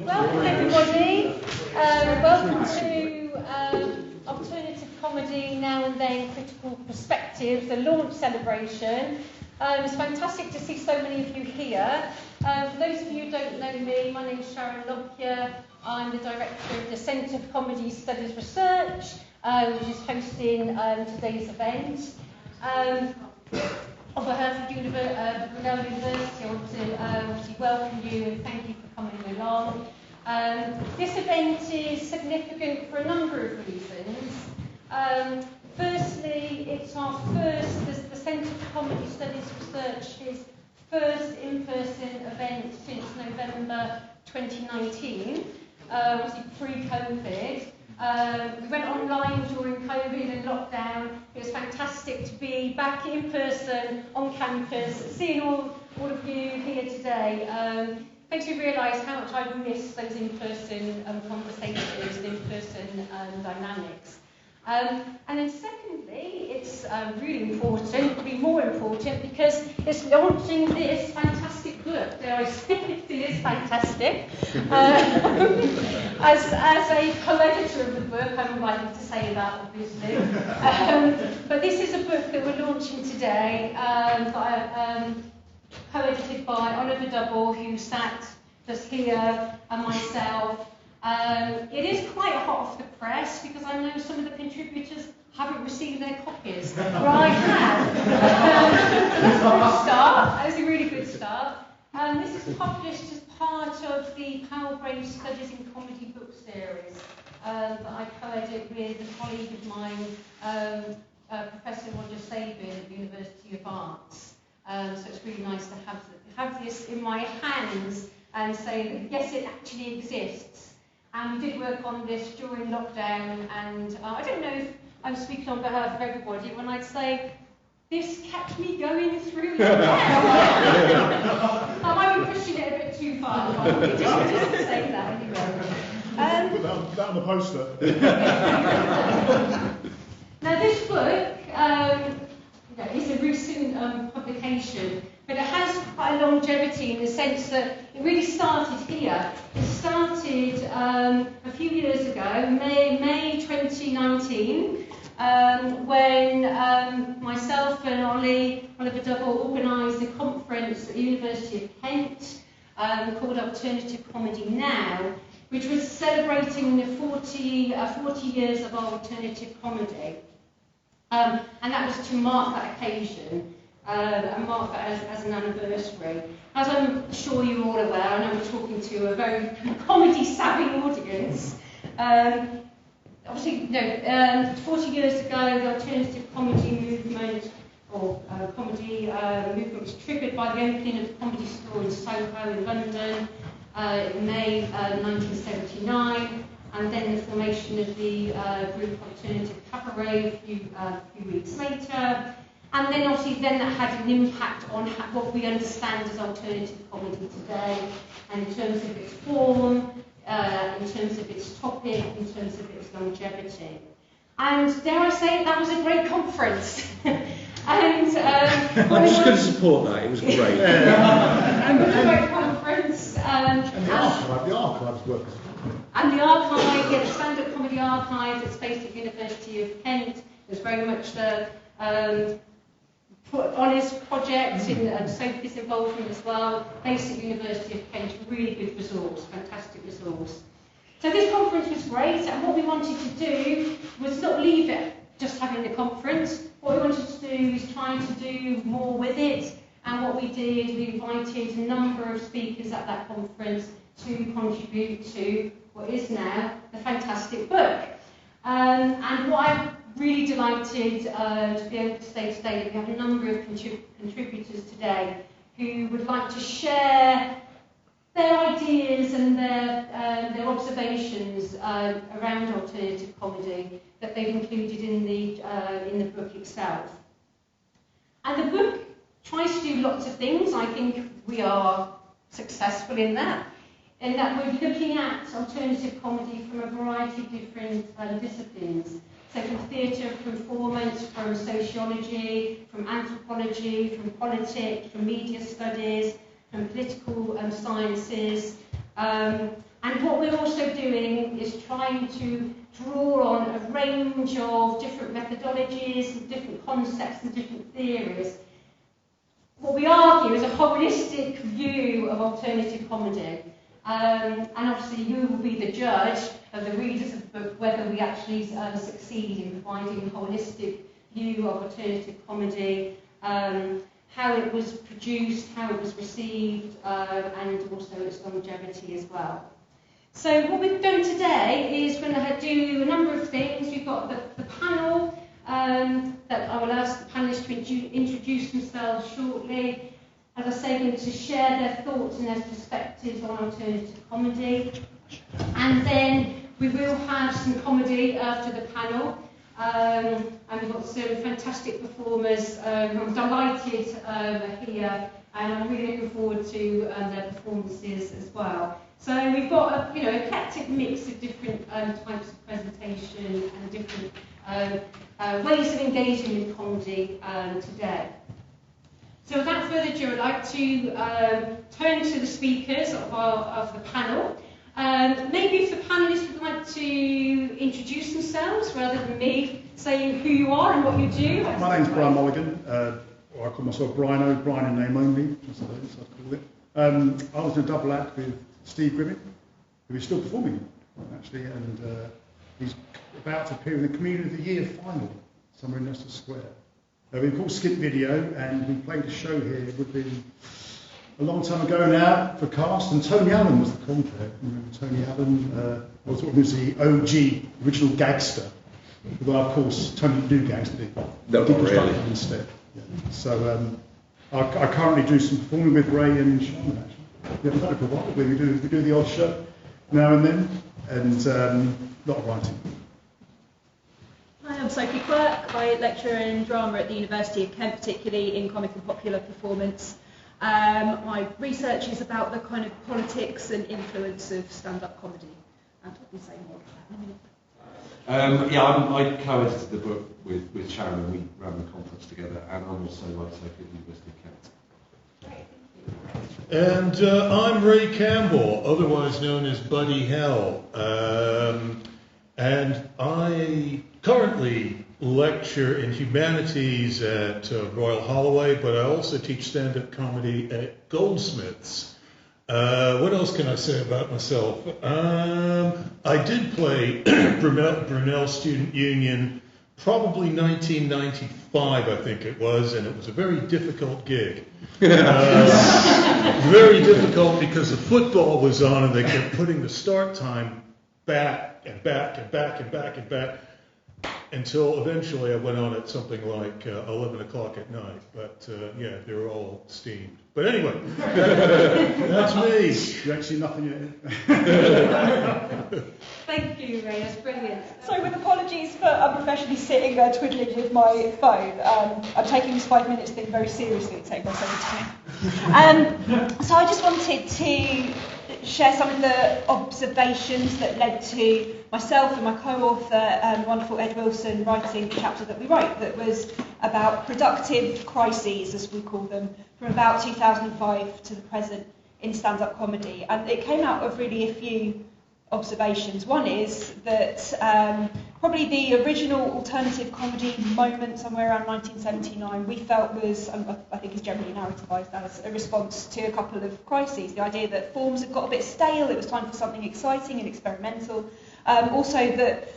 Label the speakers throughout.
Speaker 1: Welcome everybody. Welcome to Alternative Comedy Now and Then Critical Perspectives, the launch celebration. It's fantastic to see so many of you here. For those of you who don't know me, my name is Sharon Lockyer. I'm the director of the Centre for Comedy Studies Research, which is hosting today's event. On behalf of Brunel University, I want to obviously welcome you and thank you for coming along. This event is significant for a number of reasons. Firstly, it's our first, the Centre for Comedy Studies Research's first in-person event since November 2019, obviously pre-COVID. We went online during COVID and lockdown. It was fantastic to be back in person on campus, seeing all of you here today. Makes me realise how much I've missed those in-person conversations and in-person dynamics. And then secondly, it's really important, probably more important, because it's launching this fantastic book. Dare I say it is fantastic. As a co-editor of the book, I'm likely to say that, obviously. But this is a book that we're launching today, co-edited by Oliver Double, who sat just here, and myself. It is quite hot off the press because I know some of the contributors haven't received their copies. But I have. That's a good start. That was a really good start. This is published as part of the Power Brave Studies in Comedy book series that I co-edit with a colleague of mine, Professor Roger Sabin at the University of Arts. So it's really nice to have this in my hands and say that yes, it actually exists. And we did work on this during lockdown, and I don't know if I'm speaking on behalf of everybody when I'd say this kept me going through lockdown. I might be pushing it a bit too far, but just to say that anyway.
Speaker 2: Put that on the poster.
Speaker 1: Now this book is a recent publication, but it has quite a longevity in the sense that it really started here. It started a few years ago, May 2019, when myself and Oliver Double organised a conference at the University of Kent called Alternative Comedy Now, which was celebrating the 40 years of alternative comedy. And that was to mark that occasion. And mark that as an anniversary. As I'm sure you're all aware, I know we're talking to a very comedy-savvy audience. Obviously, 40 years ago, the alternative comedy movement, movement was triggered by the opening of the Comedy Store in Soho in London in May 1979, and then the formation of the group Alternative Cabaret a few weeks later. And then obviously that had an impact on what we understand as alternative comedy today, and in terms of its form, in terms of its topic, in terms of its longevity. And dare I say it, that was a great conference. I'm
Speaker 3: just going to support that, it was great.
Speaker 1: It was a great conference.
Speaker 2: And the archives work.
Speaker 1: And the archive, the stand-up comedy archive that's based at the University of Kent, is very much the honest project, and Sophie's involvement as well, based at the University of Kent, really good resource, fantastic resource. So this conference was great, and what we wanted to do was not leave it just having the conference. What we wanted to do is try to do more with it, and what we did, we invited a number of speakers at that conference to contribute to what is now the fantastic book. And what I'm really delighted to be able to say today that we have a number of contributors today who would like to share their ideas and their observations around alternative comedy that they've included in the book itself. And the book tries to do lots of things. I think we are successful in that we're looking at alternative comedy from a variety of different disciplines. So from theatre, from performance, from sociology, from anthropology, from politics, from media studies, from political sciences, And what we're also doing is trying to draw on a range of different methodologies, and different concepts and different theories. What we argue is a holistic view of alternative comedy. And obviously you will be the judge of the readers of the book whether we actually succeed in providing a holistic view of alternative comedy, how it was produced, how it was received, and also its longevity as well. So what we've done today is we're going to do a number of things. We've got the panel that I will ask the panellists to introduce themselves shortly. As I say, going to share their thoughts and their perspectives on alternative comedy. And then we will have some comedy after the panel. And we've got some fantastic performers. I'm delighted here, and I'm really looking forward to their performances as well. So we've got a eclectic mix of different types of presentation and different ways of engaging with comedy today. So without further ado, I'd like to turn to the speakers of the panel. Maybe if the panellists would like to introduce themselves rather than me saying who you are and what you do.
Speaker 2: My name's Brian Mulligan, or I call myself Brino, Brian in name only, I suppose I'd call it. I was in a double act with Steve Grimmett, who is still performing, actually, and he's about to appear in the Comedian of the Year final, somewhere in Leicester Square. We called Skip Video, and we played a show here. It would be a long time ago now for cast, and Tony Allen was the compere. Remember Tony Allen? Was the OG original gangster. Although of course Tony didn't do gangster, did he?
Speaker 3: No, not really.
Speaker 2: Instead. Yeah. So I currently do some performing with Ray and Sharon. Actually, we haven't done it for a while. We do the odd show now and then, and a lot of writing.
Speaker 4: Hi, I'm Sophie Quirk. I lecture in drama at the University of Kent, particularly in comic and popular performance. My research is about the kind of politics and influence of stand-up comedy. And I'll be saying more about that in a minute.
Speaker 3: I co-edited the book with Sharon, and we ran the conference together, and I'm also, like Sophie, at the University of Kent.
Speaker 5: And I'm Ray Campbell, otherwise known as Buddy Hell, and I currently lecture in humanities at Royal Holloway, but I also teach stand-up comedy at Goldsmiths. What else can I say about myself? I did play Brunel Student Union, probably 1995, I think it was, and it was a very difficult gig. Very difficult because the football was on and they kept putting the start time back and back and back and back and back until eventually I went on at something like 11 o'clock at night. But yeah, they were all steamed. But anyway, that's me.
Speaker 2: You actually nothing yet.
Speaker 1: Thank you, Ray, that's brilliant.
Speaker 4: So with apologies for unprofessionally sitting there twiddling with my phone, I'm taking this 5 minutes thing very seriously to take myself time. So I just wanted to share some of the observations that led to myself and my co-author, wonderful Ed Wilson, writing the chapter that we wrote that was about productive crises, as we call them, from about 2005 to the present in stand-up comedy. And it came out of really a few observations. One is that probably the original alternative comedy moment, somewhere around 1979, we felt was, I think is generally narrativized as a response to a couple of crises. The idea that forms had got a bit stale, it was time for something exciting and experimental. Also that,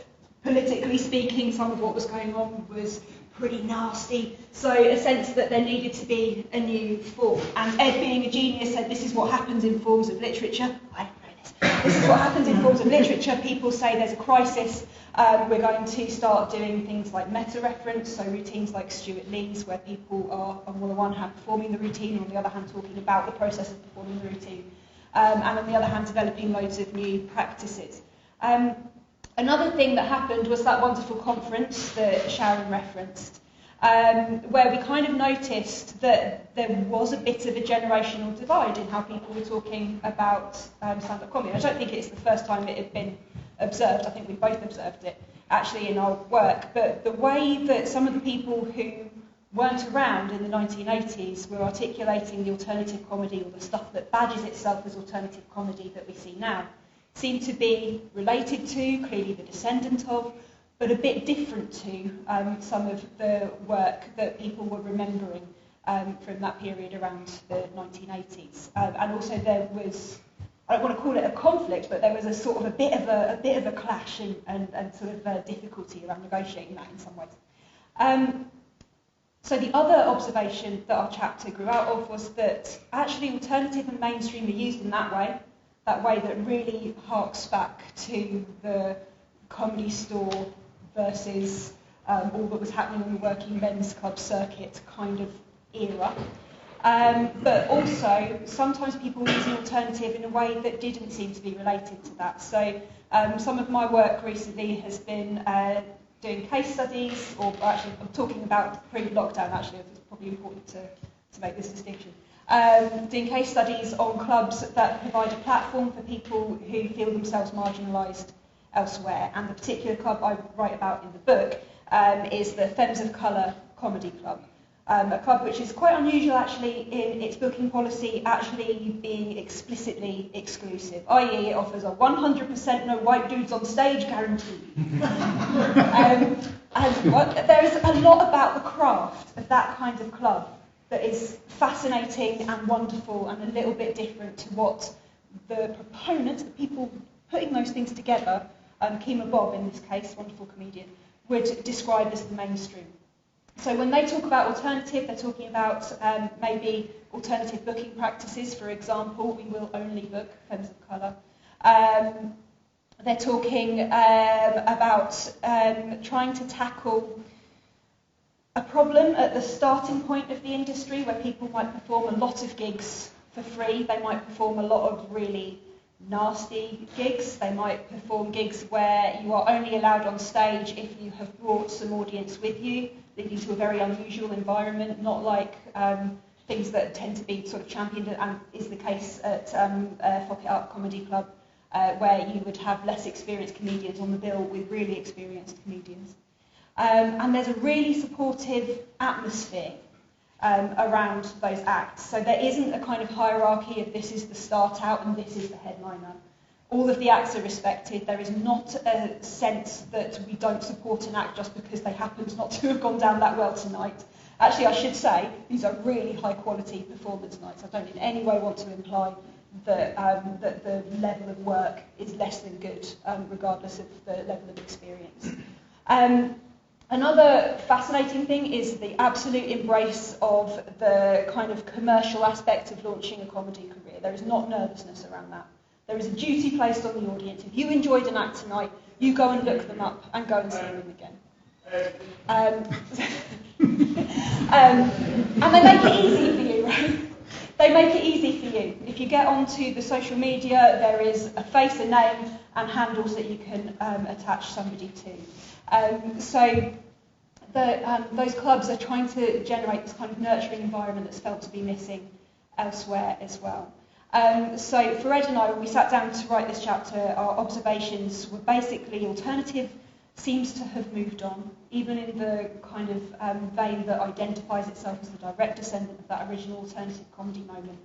Speaker 4: politically speaking, some of what was going on was pretty nasty, so a sense that there needed to be a new form. And Ed, being a genius, said this is what happens in forms of literature. I know this. This is what happens in forms of literature. People say there's a crisis. We're going to start doing things like meta-reference, so routines like Stuart Lee's, where people are, on the one hand, performing the routine, and on the other hand, talking about the process of performing the routine, and on the other hand, developing loads of new practices. Another thing that happened was that wonderful conference that Sharon referenced, where we kind of noticed that there was a bit of a generational divide in how people were talking about stand-up comedy. I don't think it's the first time it had been observed. I think we both observed it, actually, in our work. But the way that some of the people who weren't around in the 1980s were articulating the alternative comedy, or the stuff that badges itself as alternative comedy that we see now, seemed to be related to, clearly the descendant of, but a bit different to some of the work that people were remembering from that period around the 1980s. And also there was, I don't want to call it a conflict, but there was a sort of a bit of a clash and sort of difficulty around negotiating that in some ways. So the other observation that our chapter grew out of was that actually alternative and mainstream are used in that way that really harks back to the comedy store versus all that was happening on the working men's club circuit kind of era. But also, sometimes people were using alternative in a way that didn't seem to be related to that. So some of my work recently has been doing case studies, or actually I'm talking about pre-lockdown actually, it's probably important to make this distinction. Doing case studies on clubs that provide a platform for people who feel themselves marginalised elsewhere. And the particular club I write about in the book is the Femmes of Colour Comedy Club. A club which is quite unusual actually in its booking policy actually being explicitly exclusive, i.e. it offers a 100% no white dudes on stage guarantee. And there's a lot about the craft of that kind of club that is fascinating and wonderful and a little bit different to what the proponents, the people putting those things together, Kima Bob in this case, wonderful comedian, would describe as the mainstream. So when they talk about alternative, they're talking about maybe alternative booking practices. For example, we will only book Femmes of Colour. They're talking about trying to tackle a problem at the starting point of the industry where people might perform a lot of gigs for free. They might perform a lot of really nasty gigs. They might perform gigs where you are only allowed on stage if you have brought some audience with you, leading to a very unusual environment, not like things that tend to be sort of championed, and is the case at Fuck It Up Comedy Club, where you would have less experienced comedians on the bill with really experienced comedians. And there's a really supportive atmosphere around those acts. So there isn't a kind of hierarchy of this is the start out and this is the headliner. All of the acts are respected. There is not a sense that we don't support an act just because they happen not to have gone down that well tonight. Actually, I should say, these are really high quality performance nights. I don't in any way want to imply that the level of work is less than good, regardless of the level of experience. Another fascinating thing is the absolute embrace of the kind of commercial aspect of launching a comedy career. There is not nervousness around that. There is a duty placed on the audience. If you enjoyed an act tonight, you go and look them up and go and see them again. And they make it easy for you, right? They make it easy for you. If you get onto the social media, there is a face, a name, and handles that you can attach somebody to. So those clubs are trying to generate this kind of nurturing environment that's felt to be missing elsewhere as well. So for Ed and I, when we sat down to write this chapter, our observations were basically alternative seems to have moved on, even in the kind of vein that identifies itself as the direct descendant of that original alternative comedy moment.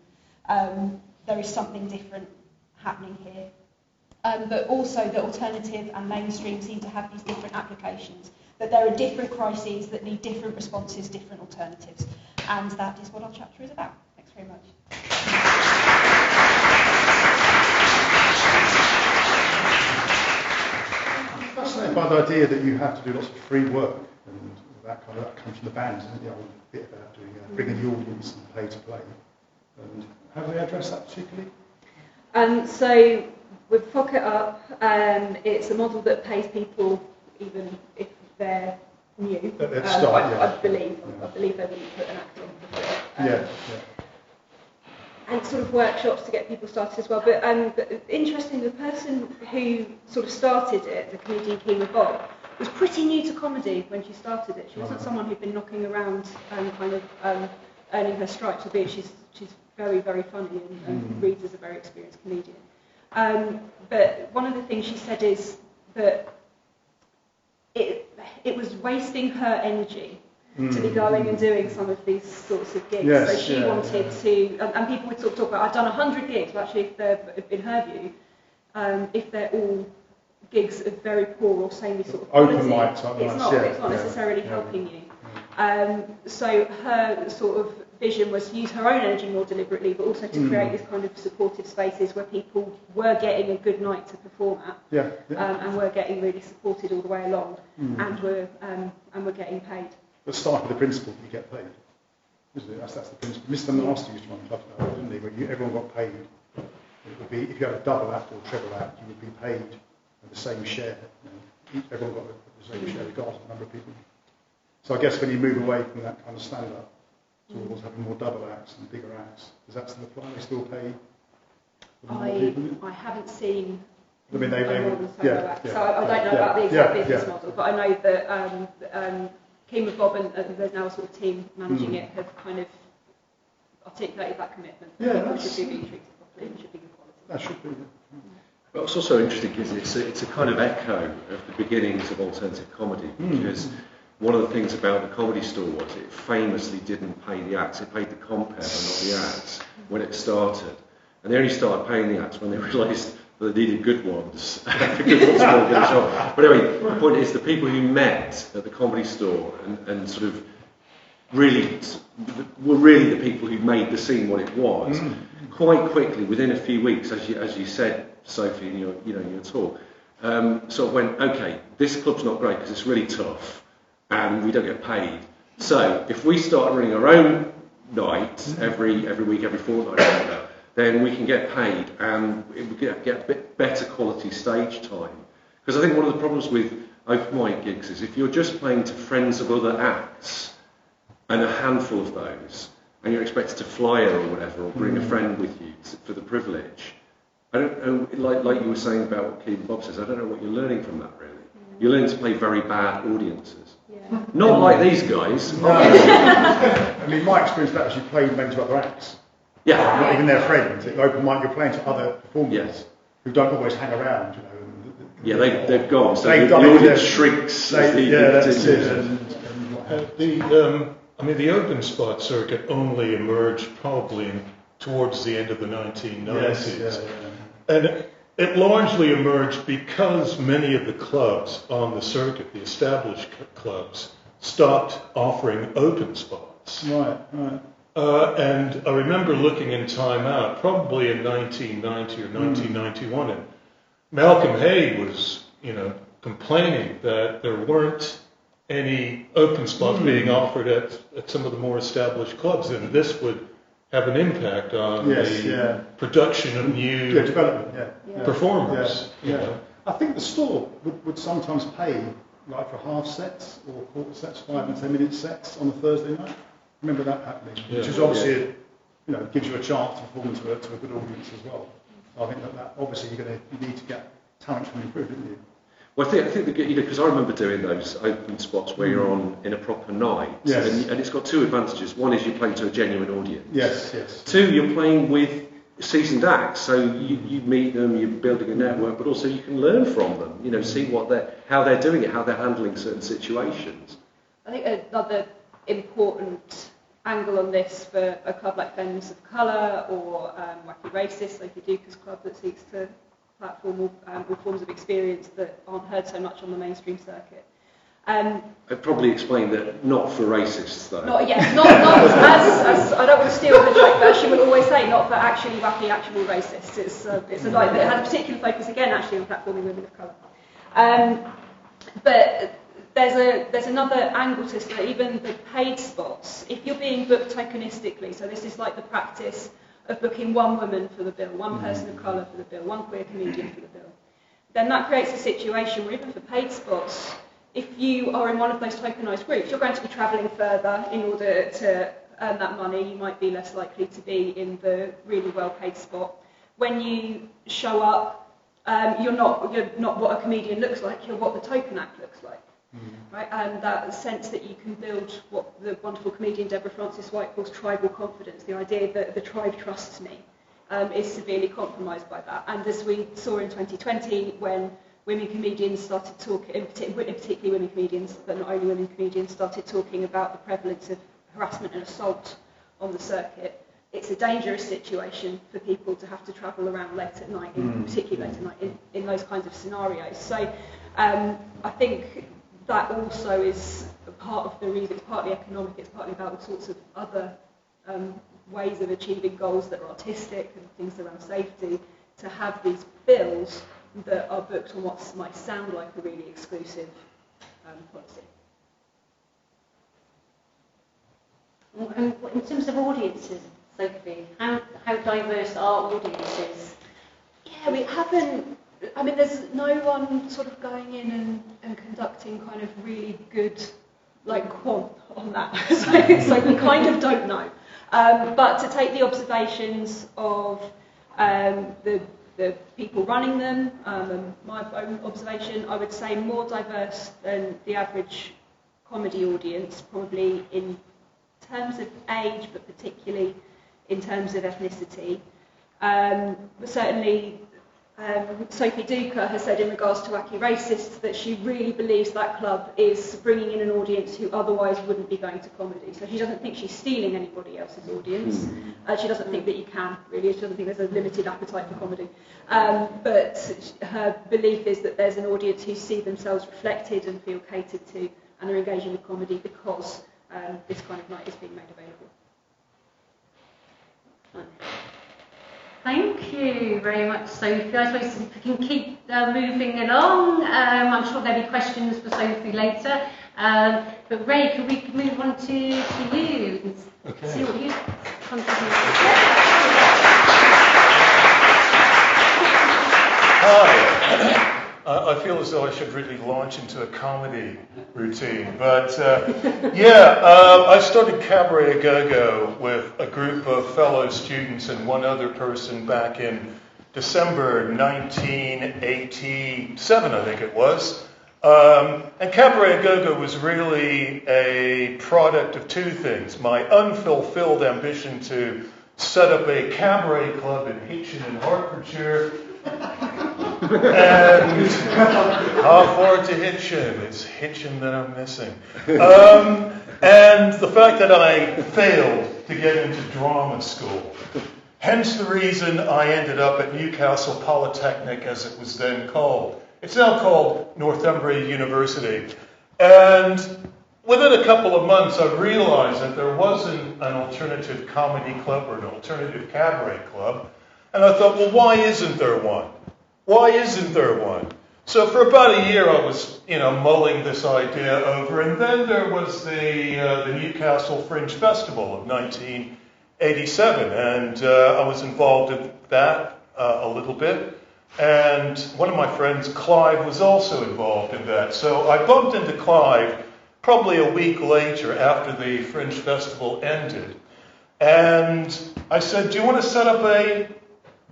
Speaker 4: There is something different happening here. But also the alternative and mainstream seem to have these different applications, that there are different crises that need different responses, different alternatives. And that is what our chapter is about. Thanks very much.
Speaker 2: I'm fascinated by the idea that you have to do lots of free work, and that comes from the band, isn't it? The old bit about doing bringing the audience and play to play. And how do they address that particularly?
Speaker 6: So with Fuck It Up, it's a model that pays people even if they're new.
Speaker 2: At start,
Speaker 6: I believe they wouldn't put an act on before. And sort of workshops to get people started as well. But interesting, the person who sort of started it, the comedian Kima Bob, was pretty new to comedy when she started it. She wasn't someone who'd been knocking around kind of earning her stripes, albeit she's very, very funny and reads as a very experienced comedian. But one of the things she said is that it was wasting her energy to be going and doing some of these sorts of gigs.
Speaker 2: Yes,
Speaker 6: so she wanted to, and people would sort of talk about, I've done 100 gigs, but actually, in her view, if they're all gigs of very poor or samey sort of
Speaker 2: open
Speaker 6: quality,
Speaker 2: mic type
Speaker 6: it's
Speaker 2: nights,
Speaker 6: not necessarily helping you. So her sort of vision was to use her own energy more deliberately, but also to create this kind of supportive spaces where people were getting a good night to perform at, and were getting really supported all the way along, and were getting paid.
Speaker 2: But start with the principle that you get paid, isn't it? That's the principle. Mr. Master used to run clubs like that, didn't he? Where everyone got paid. It would be, if you had a double act or treble act, you would be paid the same share. Everyone got the same share regardless of the number of people. So I guess when you move away from that kind of stand-up towards having more double acts and bigger acts, does that still apply? They still pay more people?
Speaker 6: I haven't seen
Speaker 2: I mean,
Speaker 6: more than solo acts, so I don't know about the exact business model, but I know that Keem with Bob and there's now a sort of team managing it have kind of articulated that commitment. People should be being treated properly and should be good quality.
Speaker 2: That should be.
Speaker 3: But what's also interesting is it's a kind of echo of the beginnings of alternative comedy, because one of the things about the Comedy Store was it famously didn't pay the acts. It paid the compere, not the acts, when it started. And they only started paying the acts when they realised that they needed good ones. The good ones weren't going to show up. But anyway, the point is the people who met at the Comedy Store and sort of really were really the people who made the scene what it was. Quite quickly, within a few weeks, as you said, Sophie, in your talk, sort of went, okay, this club's not great because it's really tough and we don't get paid. So if we start running our own nights every week, every fortnight, then we can get paid and we get a bit better quality stage time. Because I think one of the problems with open mic gigs is if you're just playing to friends of other acts and a handful of those, and you're expected to flyer or whatever, or bring a friend with you for the privilege, I don't know, like you were saying about what Keem Bob says, I don't know what you're learning from that really. You're learning to play very bad audiences. Not like these guys.
Speaker 2: No. I mean, my experience of that is you play maybe to other acts. Not even their friends. At open mic, you're playing to other performers who don't always hang around,
Speaker 3: they've gone. So
Speaker 2: the
Speaker 3: audience shrinks.
Speaker 2: That's it.
Speaker 5: The open spot circuit only emerged probably towards the end of the 1990s. And it largely emerged because many of the clubs on the circuit, the established clubs, stopped offering open spots.
Speaker 2: Right.
Speaker 5: And I remember looking in Time Out, probably in 1990 or 1991, and Malcolm Hay was, complaining that there weren't any open spots being offered at some of the more established clubs, and this would have an impact on the production of new
Speaker 2: development,
Speaker 5: performers.
Speaker 2: I think the store would sometimes pay like for half sets or quarter sets, 5 and 10 minute sets on a Thursday night. I remember that happening, which is obviously, gives you a chance to perform to a good audience as well. I think that obviously you need to get talent to improve, don't you?
Speaker 3: Well, I think because I remember doing those open spots where you're on in a proper night, and it's got two advantages. One is you're playing to a genuine audience.
Speaker 2: Yes.
Speaker 3: Two, you're playing with seasoned acts, so you meet them, you're building a network, but also you can learn from them. See how they're doing it, how they're handling certain situations.
Speaker 6: I think another important angle on this for a club like Femmes of Colour or Wacky Racist, like the Dukas Club that seeks to platform all forms of experience that aren't heard so much on the mainstream circuit.
Speaker 3: I'd probably explain that not for racists though.
Speaker 6: Not as I don't want to steal the joke, but she would always say not for actually wacky, actual racists. It's a night that had a particular focus again actually on platforming women of colour. But there's another angle to this, that even the paid spots, if you're being booked tokenistically, so this is like the practice of booking one woman for the bill, one person of colour for the bill, one queer comedian for the bill, then that creates a situation where even for paid spots, if you are in one of those tokenised groups, you're going to be travelling further in order to earn that money. You might be less likely to be in the really well-paid spot. When you show up, you're not what a comedian looks like, you're what the token act looks like. Right? And that sense that you can build what the wonderful comedian Deborah Frances White calls tribal confidence, the idea that the tribe trusts me, is severely compromised by that. And as we saw in 2020, when women comedians started talking, particularly women comedians, but not only women comedians, started talking about the prevalence of harassment and assault on the circuit, it's a dangerous situation for people to have to travel around late at night, particularly late at night in those kinds of scenarios. So I think that also is a part of the reason. It's partly economic, it's partly about all sorts of other ways of achieving goals that are artistic and things around safety, to have these bills that are booked on what might sound like a really exclusive policy.
Speaker 1: And in terms of audiences, Sophie, how diverse are audiences?
Speaker 6: Yeah, we haven't, I mean, there's no one sort of going in and conducting kind of really good, like, quant on that. so we kind of don't know. But to take the observations of the people running them, and my own observation, I would say more diverse than the average comedy audience, probably in terms of age, but particularly in terms of ethnicity. But certainly, Sophie Duker has said in regards to Wacky Racists that she really believes that club is bringing in an audience who otherwise wouldn't be going to comedy. So she doesn't think she's stealing anybody else's audience. She doesn't think that you can, really. She doesn't think there's a limited appetite for comedy. But her belief is that there's an audience who see themselves reflected and feel catered to and are engaging with comedy because this kind of night is being made available.
Speaker 1: Thank you very much, Sophie. I suppose if we can keep moving along, I'm sure there'll be questions for Sophie later. But Ray, can we move on to you and see what you contribute?
Speaker 5: Hi. I feel as though I should really launch into a comedy routine, but I started Cabaret Go-Go with a group of fellow students and one other person back in December 1987, I think it was. And Cabaret Go-Go was really a product of two things: my unfulfilled ambition to set up a cabaret club in Hitchin in Hertfordshire. And how far to Hitchin? It's Hitchin that I'm missing. And the fact that I failed to get into drama school. Hence the reason I ended up at Newcastle Polytechnic, as it was then called. It's now called Northumbria University. And within a couple of months, I realized that there wasn't an alternative comedy club or an alternative cabaret club. And I thought, well, why isn't there one? Why isn't there one? So for about a year, I was, mulling this idea over. And then there was the Newcastle Fringe Festival of 1987. And I was involved in that a little bit. And one of my friends, Clive, was also involved in that. So I bumped into Clive probably a week later after the Fringe Festival ended. And I said, do you want to set up a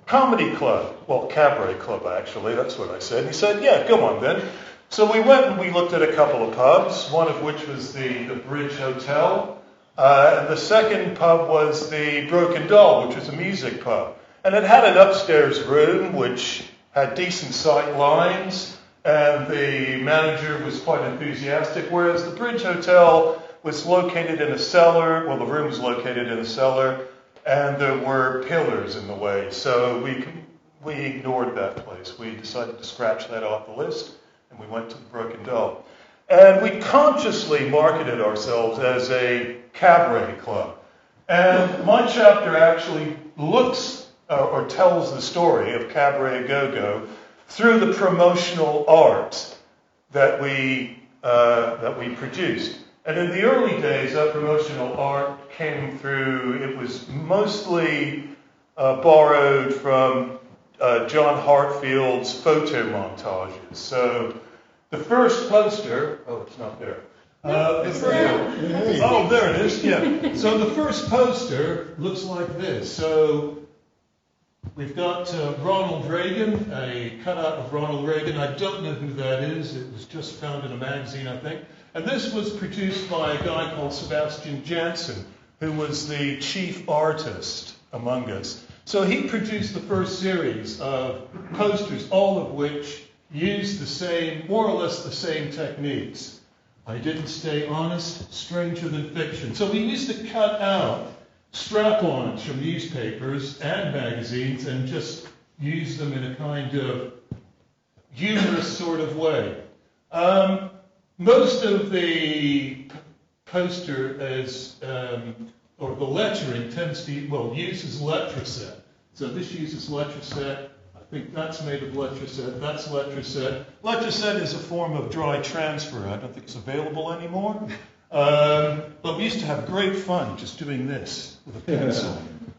Speaker 5: comedy club? Well, cabaret club, actually. That's what I said. And he said, yeah, come on then. So we went and we looked at a couple of pubs, one of which was the Bridge Hotel. And the second pub was the Broken Doll, which was a music pub. And it had an upstairs room which had decent sight lines, and the manager was quite enthusiastic, whereas the Bridge Hotel was located in a cellar. Well, the room was located in a cellar, and there were pillars in the way. So we ignored that place. We decided to scratch that off the list, and we went to the Broken Doll. And we consciously marketed ourselves as a cabaret club. And my chapter actually looks or tells the story of Cabaret Go-Go through the promotional art that we produced. And in the early days, that promotional art came through, it was mostly borrowed from John Hartfield's photo montages. So the first poster, it's not there.
Speaker 1: There
Speaker 5: it is, yeah. So the first poster looks like this. So we've got Ronald Reagan, a cutout of Ronald Reagan. I don't know who that is. It was just found in a magazine, I think. And this was produced by a guy called Sebastian Janssen, who was the chief artist among us. So he produced the first series of posters, all of which used the same, more or less the same techniques. I didn't stay honest, stranger than fiction. So we used to cut out strap-ons from newspapers and magazines and just use them in a kind of humorous sort of way. Most of the poster or the lettering tends to, uses letraset. So this uses letraset. I think that's made of letraset. That's letraset. Letraset is a form of dry transfer. I don't think it's available anymore. But we used to have great fun just doing this with a pencil.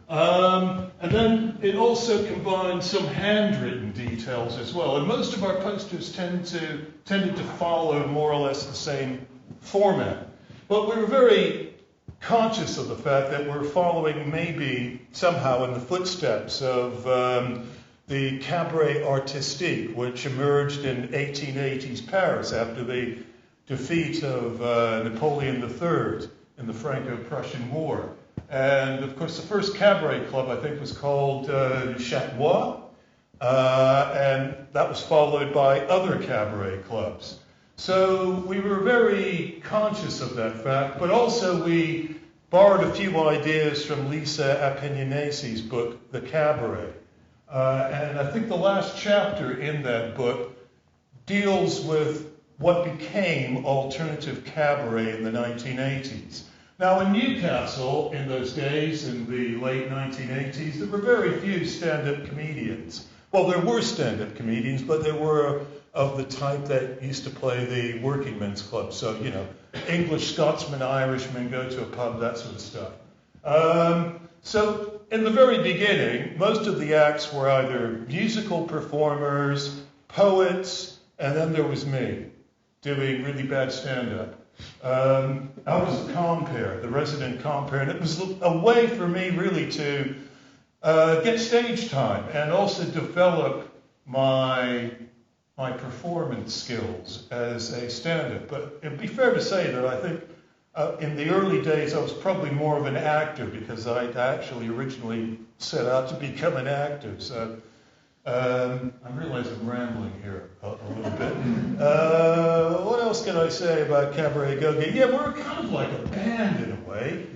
Speaker 5: And then it also combines some handwritten details as well. And most of our posters tended to follow more or less the same format. But we were very conscious of the fact that we're following maybe somehow in the footsteps of the cabaret artistique, which emerged in 1880s Paris after the defeat of Napoleon III in the Franco-Prussian War. And of course the first cabaret club I think was called Chatois, and that was followed by other cabaret clubs. So we were very conscious of that fact, but also we borrowed a few ideas from Lisa Appignanesi's book, The Cabaret. And I think the last chapter in that book deals with what became alternative cabaret in the 1980s. Now in Newcastle, in those days, in the late 1980s, there were very few stand-up comedians. Well, there were stand-up comedians, but they were of the type that used to play the working men's club. So, English, Scotsmen, Irishmen, go to a pub, that sort of stuff. So in the very beginning, most of the acts were either musical performers, poets, and then there was me doing really bad stand-up. I was the compere, the resident compere, and it was a way for me really to get stage time and also develop my performance skills as a stand-up. But it'd be fair to say that I think in the early days I was probably more of an actor because I actually originally set out to become an actor. So I realize I'm rambling here a little bit. What else can I say about Cabaret Go-Go? Yeah, we're kind of like a band in a way.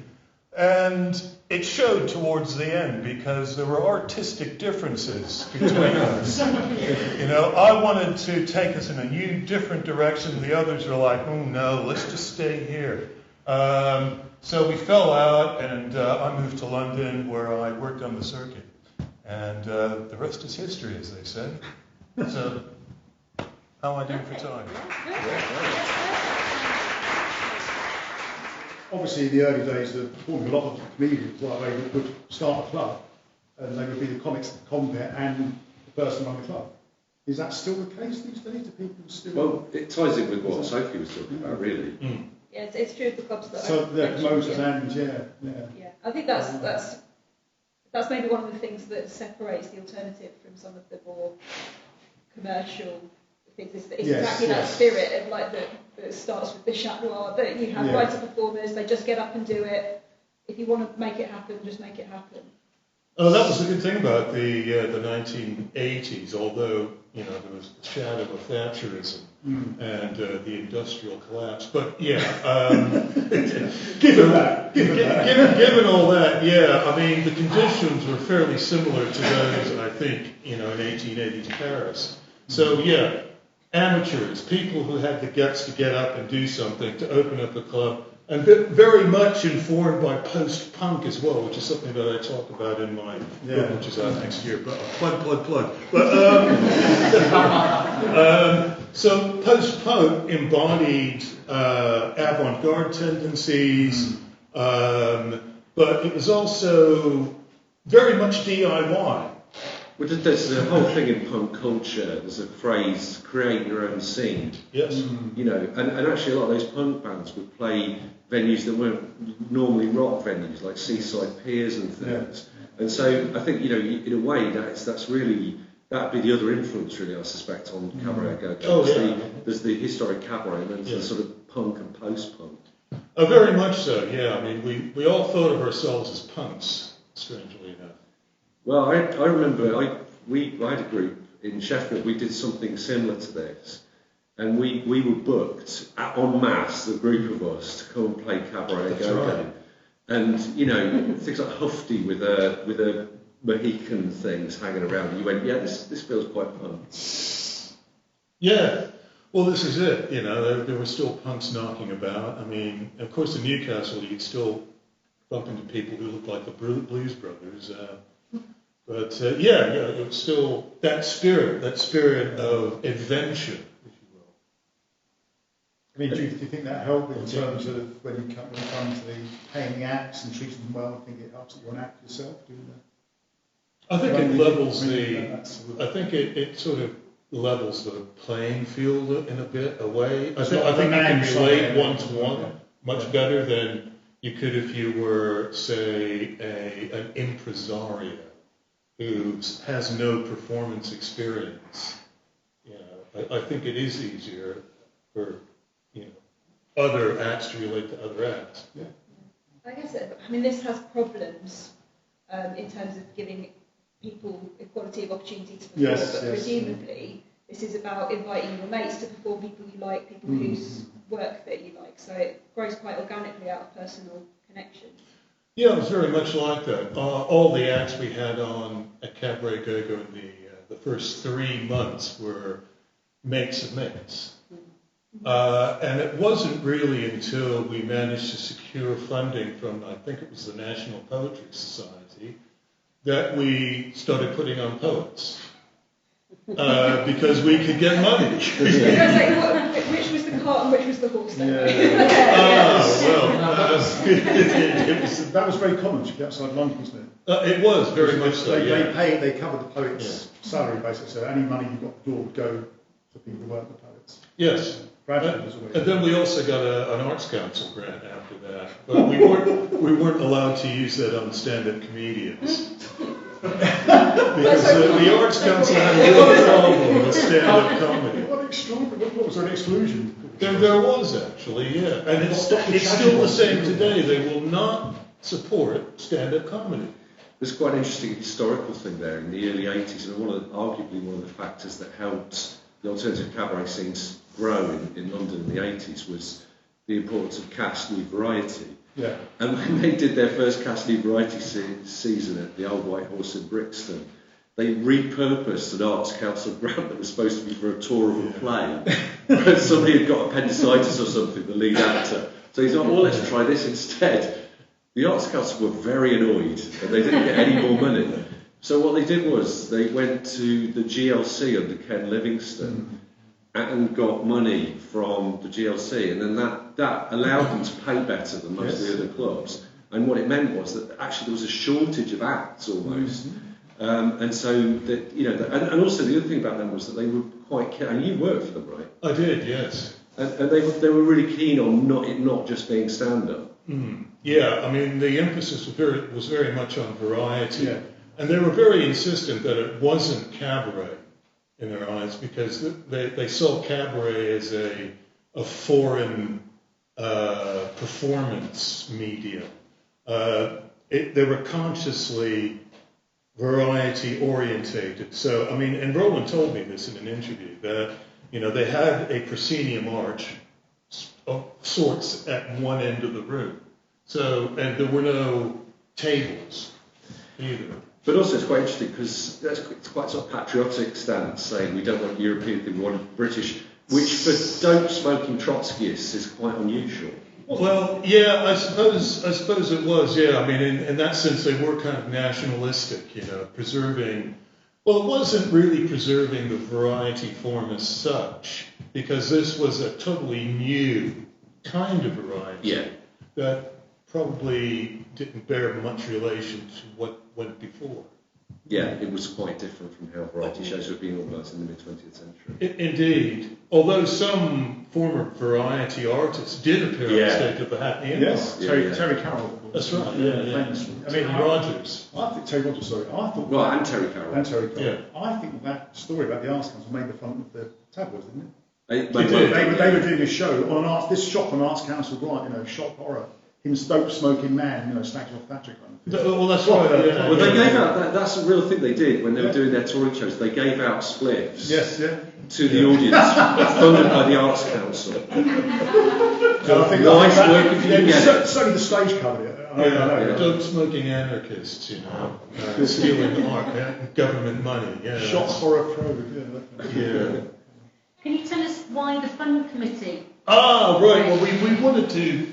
Speaker 5: And it showed towards the end because there were artistic differences between us. I wanted to take us in a new, different direction. The others were like, oh no, let's just stay here. So we fell out and I moved to London where I worked on the circuit. And the rest is history, as they say. So, how am I doing for time?
Speaker 2: Obviously, in the early days of performing, a lot of comedians, like they would start a club, and they would be the comics compere and the person running the club. Is that still the case these days? Do people still?
Speaker 3: Well, it ties in with what Sophie was talking about, really.
Speaker 6: Mm. Yeah, it's true of the clubs that.
Speaker 2: So they're promoters and yeah.
Speaker 6: I think that's maybe one of the things that separates the alternative from some of the more commercial things. It's exactly that spirit of that starts with the Chatois, that you have writer performers, they just get up and do it. If you want to make it happen, just make it happen.
Speaker 5: Oh, that was the good thing about the 1980s, although there was the shadow of Thatcherism and the industrial collapse. But given all that, I mean the conditions were fairly similar to those I think in 1880s Paris. So amateurs, people who had the guts to get up and do something, to open up a club. And very much informed by post-punk as well, which is something that I talk about in my book, which is out next year. But plug. So post-punk embodied avant-garde tendencies, but it was also very much DIY.
Speaker 3: Well, there's a whole thing in punk culture. There's a phrase, create your own scene.
Speaker 5: Yes.
Speaker 3: And actually a lot of those punk bands would play venues that weren't normally rock venues, like seaside piers and things. Yeah. And so I think, in a way, that's really, that'd be the other influence, really, I suspect, on Cabaret Go-Go. There's the historic cabaret, and then there's the sort of punk and post-punk.
Speaker 5: Oh, very much so, I mean, we all thought of ourselves as punks, strangely enough.
Speaker 3: Well, I remember I had a group in Sheffield. We did something similar to this, and we were booked en masse, the group of us, to come and play Cabaret Go-Go. And things like Hufty with a Mohican things hanging around. You went, yeah, this feels quite fun.
Speaker 5: Yeah. Well, this is it. There were still punks knocking about. I mean, of course, in Newcastle, you'd still bump into people who looked like the Blues Brothers. But it was still that spirit of adventure, if you will.
Speaker 2: I mean, do you think that helped in terms of when you come to the paying the acts and treating them well? I think it helps that you're an actor yourself doing that.
Speaker 5: I think it levels I think it sort of levels the playing field in a bit away. I think you can relate one-to-one much better than you could if you were, say, an impresario who has no performance experience. I think it is easier for other acts to relate to other acts.
Speaker 2: Yeah.
Speaker 6: I guess this has problems in terms of giving people equality of opportunity to perform, but presumably this is about inviting your mates to perform, people you like, people whose work that you like, so it grows quite organically out of personal connection.
Speaker 5: Yeah, it was very much like that. All the acts we had on at Cabaret Go-Go in the first 3 months were mates of mates. And it wasn't really until we managed to secure funding from, I think it was the National Poetry Society, that we started putting on poets. Because we could get money.
Speaker 6: I was going to say, which was the cart and which was the horse then?
Speaker 2: That was very common outside London, wasn't it?
Speaker 5: It was very much so.
Speaker 2: They covered the poets' salary basically, so any money you got at the door would go for people who weren't the poets.
Speaker 5: Yes.
Speaker 2: And
Speaker 5: then we also got an Arts Council grant after that, but we weren't allowed to use that on stand-up comedians. Because the Arts Council had a real problem with stand-up comedy.
Speaker 2: What was there an exclusion?
Speaker 5: There was actually, yeah. And it's still the same today. They will not support stand-up comedy.
Speaker 3: There's quite an interesting historical thing there in the early 80s, and arguably one of the factors that helped the alternative cabaret scenes grow in London in the 80s was the importance of cast lead variety.
Speaker 2: Yeah.
Speaker 3: And when they did their first cast lead variety season at the Old White Horse in Brixton, they repurposed an Arts Council grant that was supposed to be for a tour of a play. But somebody had got appendicitis or something, the lead actor. So he thought, well, let's try this instead. The Arts Council were very annoyed and they didn't get any more money. So what they did was they went to the GLC under Ken Livingstone and got money from the GLC, and then that allowed them to pay better than most of the other clubs. And what it meant was that actually there was a shortage of acts almost. And so that and also the other thing about them was that they were quite keen. And you worked for them, right?
Speaker 5: I did, yes.
Speaker 3: And they were really keen on it not just being stand-up.
Speaker 5: Yeah, I mean the emphasis was very much on variety. Yeah. And they were very insistent that it wasn't cabaret in their eyes because they saw cabaret as a foreign performance medium. They were consciously variety orientated. So, I mean, and Roland told me this in an interview that, they had a proscenium arch of sorts at one end of the room. So, and there were no tables either.
Speaker 3: But also it's quite interesting because it's quite sort of patriotic stance saying we don't want European thing, we want British, which for dope-smoking Trotskyists is quite unusual.
Speaker 5: Well, yeah, I suppose it was, yeah. I mean, in that sense they were kind of nationalistic, preserving, well, it wasn't really preserving the variety form as such, because this was a totally new kind of variety that probably didn't bear much relation to what went before.
Speaker 3: Yeah, it was quite different from how variety shows were being organised in the mid-20th century.
Speaker 5: Indeed. Although some former variety artists did appear on stage at the Hackney Empire.
Speaker 2: Yes, Terry Carroll.
Speaker 5: That's right, yeah. Rogers.
Speaker 2: I think Terry Rogers, sorry.
Speaker 3: And Terry Carroll.
Speaker 2: Yeah. I think that story about the Arts Council made the fun of the tabloids, didn't it?
Speaker 3: They
Speaker 2: were doing a show on this shop on Arts Council Right, shop horror. Him dope-smoking man, snacking off Thatcher.
Speaker 5: Well, that's right.
Speaker 3: Well, they gave out, that's a real thing they did when they were doing their touring shows. They gave out spliffs to the audience, funded by the Arts Council.
Speaker 2: I think
Speaker 3: nice work if you can get it.
Speaker 2: Certainly the stage covered it. know.
Speaker 5: Dope smoking anarchists, stealing government money. Yeah,
Speaker 2: Shots for a probe.
Speaker 5: Yeah.
Speaker 1: Can you tell us why the fund committee?
Speaker 5: Ah, right. Well, we wanted to.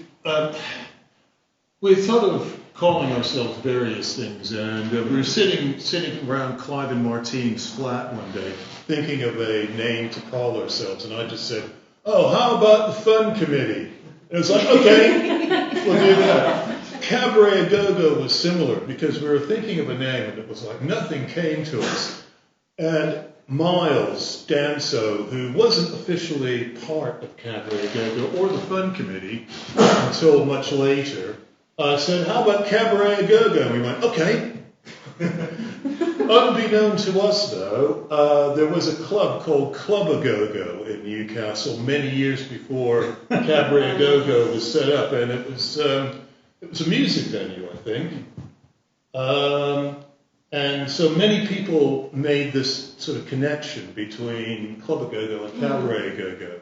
Speaker 5: We're sort of calling ourselves various things, and we were sitting around Clive and Martine's flat one day, thinking of a name to call ourselves, and I just said, "Oh, how about the Fun Committee?" And it's like, okay, we'll do that. Cabaret Go-Go was similar because we were thinking of a name, and it was like nothing came to us. And Miles Danso, who wasn't officially part of Cabaret Go-Go or the Fun Committee until much later, said, "How about Cabaret Go-Go?" And we went, okay. Unbeknown to us, though, there was a club called Club-A-Go-Go in Newcastle many years before Cabaret Go-Go was set up, and it was a music venue, I think. And so many people made this sort of connection between Club-A-Go-Go and Cabaret Go-Go.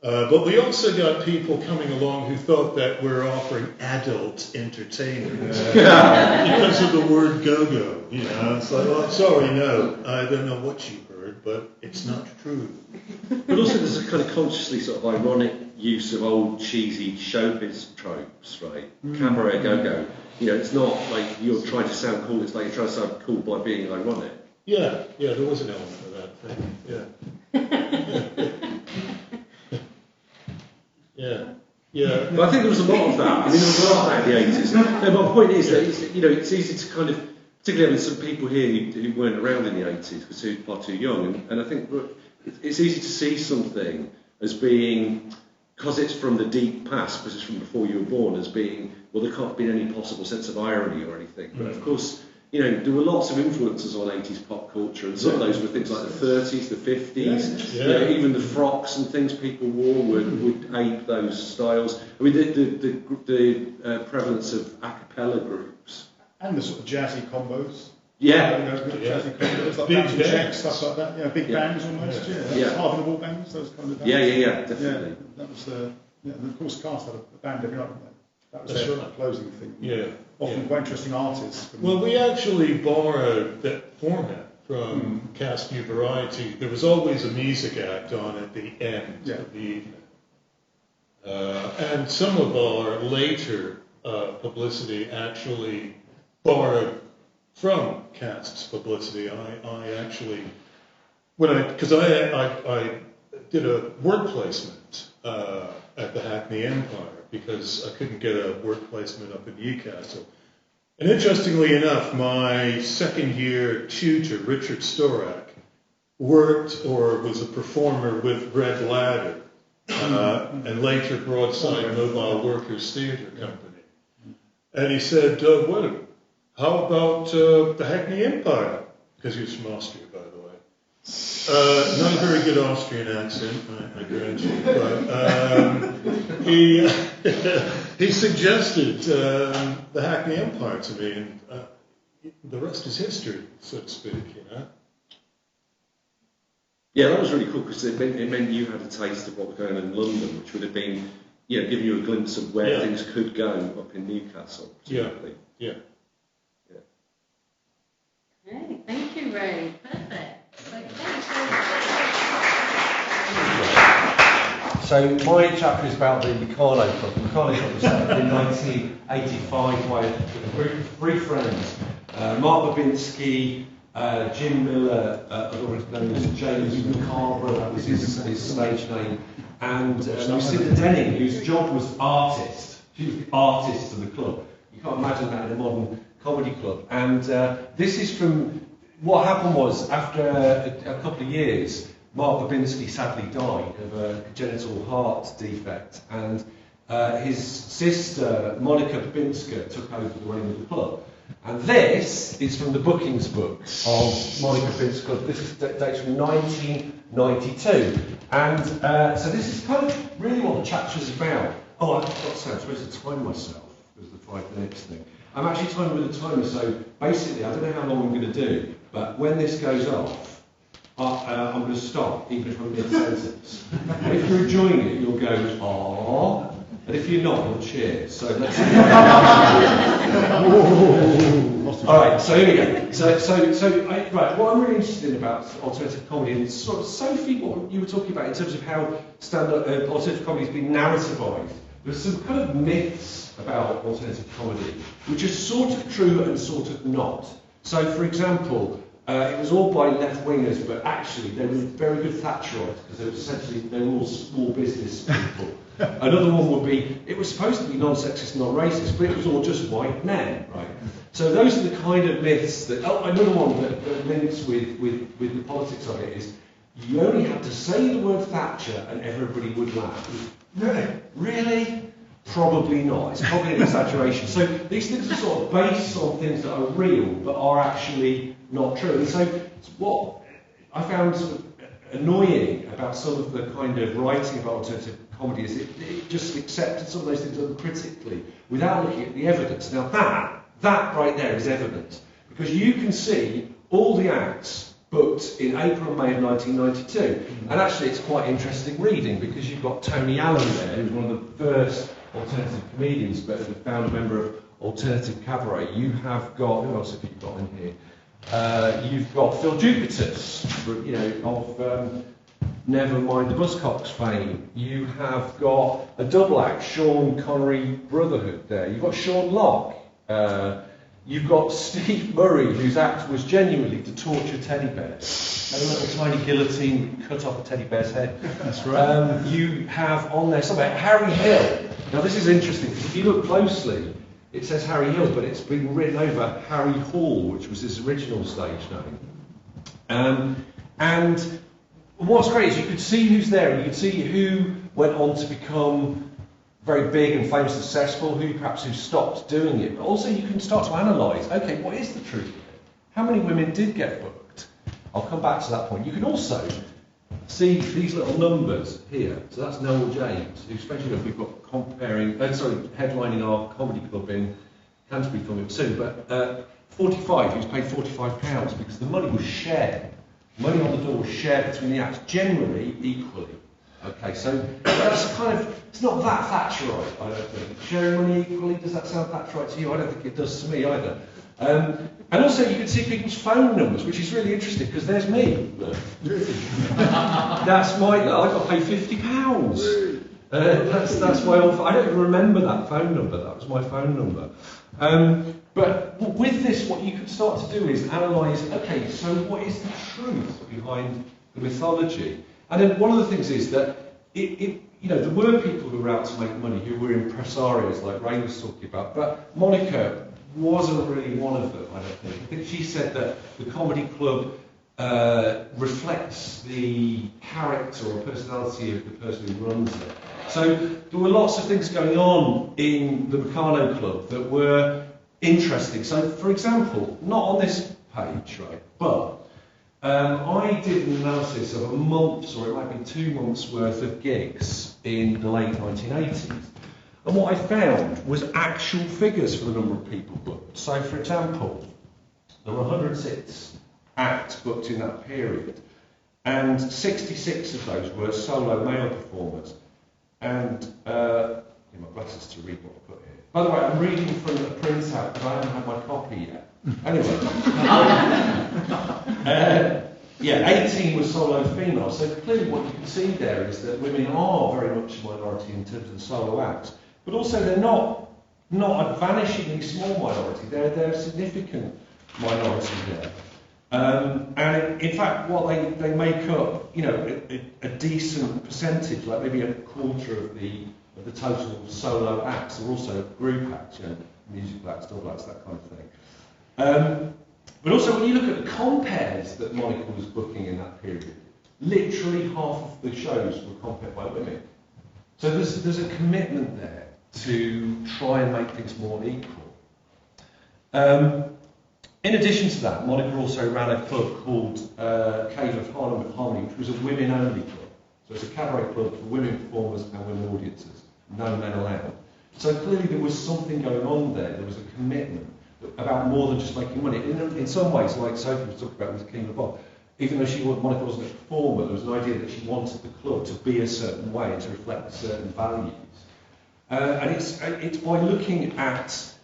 Speaker 5: But we also got people coming along who thought that we're offering adult entertainment because of the word go-go. It's like, well, sorry, no, I don't know what you heard, but it's not true.
Speaker 3: But also there's a kind of consciously sort of ironic use of old cheesy showbiz tropes, right? Cabaret Go-Go. It's not like you're trying to sound cool, it's like you're trying to sound cool by being ironic.
Speaker 5: Yeah, there was an element of that thing, yeah. Yeah.
Speaker 3: But I think there was a lot of that. There was a lot of that in the 80s. No, my point is that it's easy to kind of, particularly having some people here who weren't around in the 80s because they're far too young, and I think it's easy to see something as being, because it's from the deep past, because it's from before you were born, as being, well, there can't have been any possible sense of irony or anything. But of course, there were lots of influences on 80s pop culture, and some of those were things like the 30s, the 50s, even the frocks and things people wore would ape those styles. I mean, the prevalence of a cappella groups.
Speaker 2: And the sort of jazzy combos.
Speaker 3: Jazzy
Speaker 2: combos, like
Speaker 5: big
Speaker 2: bands, check, stuff like that. Yeah, big bands almost. Harvey the Wall bands, those kind of bands.
Speaker 3: Yeah, definitely.
Speaker 2: That was and of course, Cast had a band every night, didn't they? That was their closing thing.
Speaker 5: Yeah.
Speaker 2: Often quite interesting artists.
Speaker 5: Well, we actually borrowed that format from Cast New Variety. There was always a music act on at the end of the evening. And some of our later publicity actually borrowed from Cast's publicity. I actually, because I did a work placement at the Hackney Empire, because I couldn't get a work placement up in Newcastle. And interestingly enough, my second year tutor, Richard Storak, worked or was a performer with Red Ladder and later Broadside Mobile Workers Theatre Company. And he said, how about the Hackney Empire? Because he was from Austria, by the way. Not a very good Austrian accent, I grant you, but he suggested the Hackney Empire to me, and the rest is history, so to speak,
Speaker 3: Yeah, that was really cool because it meant you had a taste of what was going on in London, which would have been, giving you a glimpse of where things could go up in Newcastle.
Speaker 5: Yeah.
Speaker 1: Okay, thank you, Ray. Perfect.
Speaker 7: So my chapter is about the Meccano Club. The Meccano Club was set up in 1985 by a group of three friends, Mark Babinski, Jim Miller, otherwise known as James Macabre, that was his stage name, and Lucinda Denning, whose job was artist. She was the artist of the club. You can't imagine that in a modern comedy club. And this is from, what happened was, after a couple of years, Mark Babinski sadly died of a congenital heart defect, and his sister, Monica Babinska, took over the reign of the club. And this is from the bookings book of Monica Babinska's club. This is dates from 1992. And so this is kind of really what the chapter is about. Oh, I've got to say, I'm supposed to time myself. There's the 5 minutes thing. I'm actually timing with a timer, so basically, I don't know how long I'm going to do, but when this goes off, I'm going to stop, even if I'm mid-sentence. And if you're enjoying it, you'll go, aww, And if you're not, you'll cheer. So let's.
Speaker 2: All
Speaker 7: right, so here we go. Right, what I'm really interested in about alternative comedy, and sort of Sophie, what you were talking about in terms of how stand-up alternative comedy has been narrativized. There's some kind of myths about alternative comedy, which are sort of true and sort of not. So, for example, it was all by left-wingers, but actually they were very good Thatcherites because they were all small business people. Another one would be, it was supposed to be non-sexist, non-racist, but it was all just white men, right? So those are the kind of myths that, another one that links with the politics of it is, you only had to say the word Thatcher and everybody would laugh. Really? Probably not. It's probably an exaggeration. So these things are sort of based on things that are real, but are actually not true. And so what I found sort of annoying about some of the kind of writing about alternative comedy is it just accepted some of those things uncritically without looking at the evidence. Now that right there is evidence, because you can see all the acts booked in April and May of 1992. And actually it's quite interesting reading, because you've got Tony Allen there, who's one of the first alternative comedians, but the founder member of Alternative Cabaret. You have got, who else have you got in here? You've got Phil Jupitus, of Never Mind the Buzzcocks fame. You have got a double act, Sean Connery Brotherhood there. You've got Sean Locke. You've got Steve Murray, whose act was genuinely to torture teddy bears. A little tiny guillotine cut off a teddy bear's head.
Speaker 2: That's right.
Speaker 7: You have on there something, Harry Hill. Now this is interesting, because if you look closely, it says Harry Hill, but it's been written over Harry Hall, which was his original stage name. And what's great is you could see who's there, and you could see who went on to become very big and famous and successful, who stopped doing it. But also you can start to analyse, okay, what is the truth of it? How many women did get booked? I'll come back to that point. You can also see these little numbers here. So that's Noel James, who, especially if we've got headlining our comedy club in Canterbury coming up soon, but 45, he was paid £45 because the money was shared. Money on the door was shared between the acts, generally equally. Okay, so that's kind of, it's not that Thatcherite, I don't think. Sharing money equally, does that sound Thatcherite to you? I don't think it does to me either. And also you can see people's phone numbers, which is really interesting, because there's me. That's I got paid £50. That's my old, I don't even remember that phone number, that was my phone number. But with this, what you can start to do is analyse, okay, so what is the truth behind the mythology? And then one of the things is that there were people who were out to make money, who were impresarios, like Ray was talking about, but Monica wasn't really one of them, I don't think. I think she said that the comedy club reflects the character or personality of the person who runs it. So there were lots of things going on in the Meccano Club that were interesting. So, for example, not on this page, right, but I did an analysis of a month's, or it might be 2 months' worth of gigs in the late 1980s. And what I found was actual figures for the number of people booked. So, for example, there were 106 acts booked in that period, and 66 of those were solo male performers. And, my glasses to read what I put here. By the way, I'm reading from a printout because I haven't had my copy yet. Anyway, 18 was solo female. So clearly what you can see there is that women are very much a minority in terms of the solo acts. But also they're not a vanishingly small minority. They're a significant minority there. And in fact, what they make up, a decent percentage, like maybe a quarter of the total solo acts, or also group acts, musical acts, double acts, that kind of thing. But also, when you look at the compares that Monica was booking in that period, literally half of the shows were compared by women. So there's a commitment there to try and make things more equal. In addition to that, Monica also ran a club called Cave of Harmony, which was a women-only club. So it's a cabaret club for women performers and women audiences, no men allowed. So clearly there was something going on there. There was a commitment about more than just making money. In some ways, like Sophie was talking about with King of Bob, even though Monica wasn't a performer, there was an idea that she wanted the club to be a certain way and to reflect certain values. And it's by looking at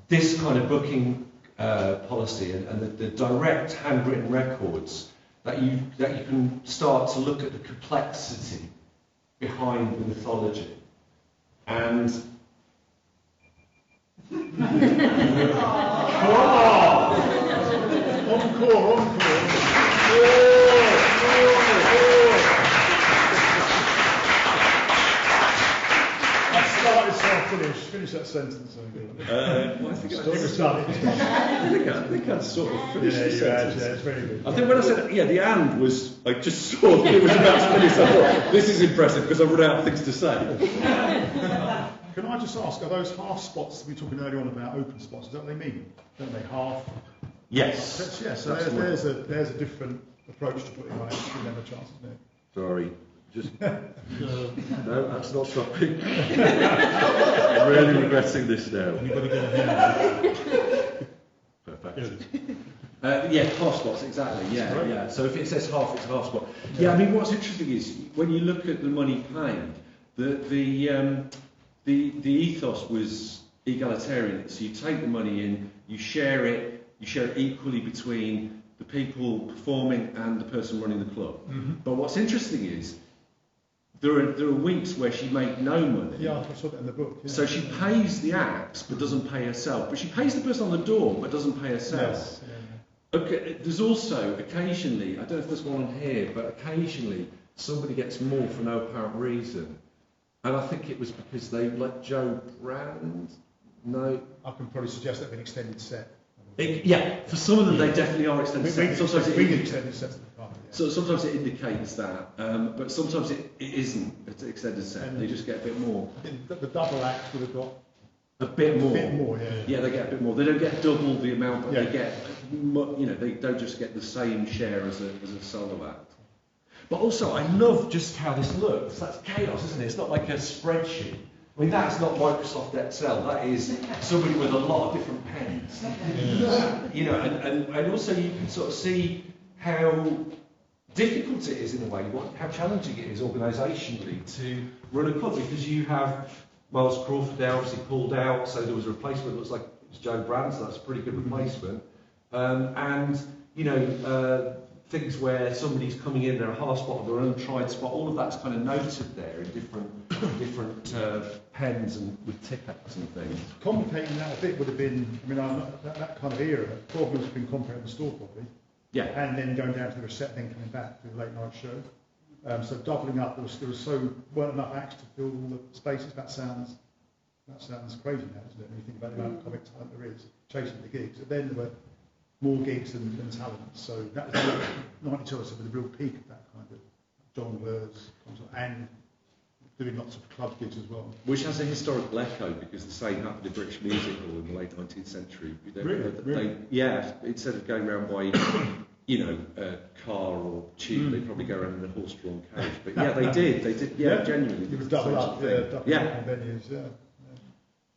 Speaker 7: this kind of booking policy and the direct handwritten records that you can start to look at the complexity behind the mythology. And
Speaker 2: Encore. Start, finish that sentence.
Speaker 3: I think I sort of finished the sentence.
Speaker 2: Yeah, it's very good.
Speaker 3: I think when I said, the and was, I just saw it was about to finish. I thought, this is impressive because I've run out of things to say.
Speaker 2: Can I just ask, are those half spots we were talking earlier on about open spots, is that what they mean? Don't they? Half?
Speaker 3: Yes.
Speaker 2: Yes, so there's a different approach to putting on it. You never chance, isn't it?
Speaker 3: Sorry. Just no, that's not stopping. I'm really regretting this now.
Speaker 5: Anybody got a hand?
Speaker 3: Perfect.
Speaker 7: Half spots, exactly. Yeah. So if it says half, it's half spot. Yeah, I mean, what's interesting is when you look at the money paid, the ethos was egalitarian. So you take the money in, you share it equally between the people performing and the person running the club. Mm-hmm. But what's interesting is there are weeks where she made no money.
Speaker 2: Yeah, I saw that in the book. Yeah.
Speaker 7: So she pays the acts but doesn't pay herself. But she pays the person on the door but doesn't pay herself.
Speaker 2: Yes. Yeah.
Speaker 7: Okay, there's also occasionally, I don't know if there's one on here, but occasionally somebody gets more for no apparent reason. And I think it was because they let Joe Brand. No.
Speaker 2: I can probably suggest that an extended set.
Speaker 7: For some of them they definitely are extended sets. Sometimes
Speaker 2: extended sets at the time. Yeah.
Speaker 7: So sometimes it indicates that, but sometimes it isn't. It's an extended set. And they just get a bit more.
Speaker 2: The double act would have got
Speaker 7: a bit more.
Speaker 2: Yeah,
Speaker 7: they get a bit more. They don't get double the amount, but they get. They don't just get the same share as a solo act. But also, I love just how this looks. That's chaos, isn't it? It's not like a spreadsheet. I mean, that's not Microsoft Excel. That is somebody with a lot of different pens. And also you can sort of see how difficult it is in a way, how challenging it is organisationally to run a club, because you have Miles Crawford there obviously pulled out, so there was a replacement. It looks like it's Joe Brand, so that's a pretty good replacement. Things where somebody's coming in, they're a half spot or they're an untried spot, all of that's kind of noted there in different pens and with tickets and things.
Speaker 2: Complicating that a bit would have been, that kind of era, 12 months have been complicated in the store probably.
Speaker 7: Yeah. And
Speaker 2: then going down to the reset, then coming back to the late night show. So doubling up, weren't enough acts to fill all the spaces. That sounds crazy now, isn't it? When you think about the amount of comic talent there is chasing the gigs. But then there were more gigs than talent. So that was 92 was the real peak of that kind of jongleurs and doing lots of club gigs as well.
Speaker 3: Which has a historical echo because the same happened in British music hall in the late 19th century.
Speaker 2: Really?
Speaker 3: Instead of going around by a car or tube, they probably go around in a horse-drawn carriage. But they did, genuinely.
Speaker 2: It was double up, venues,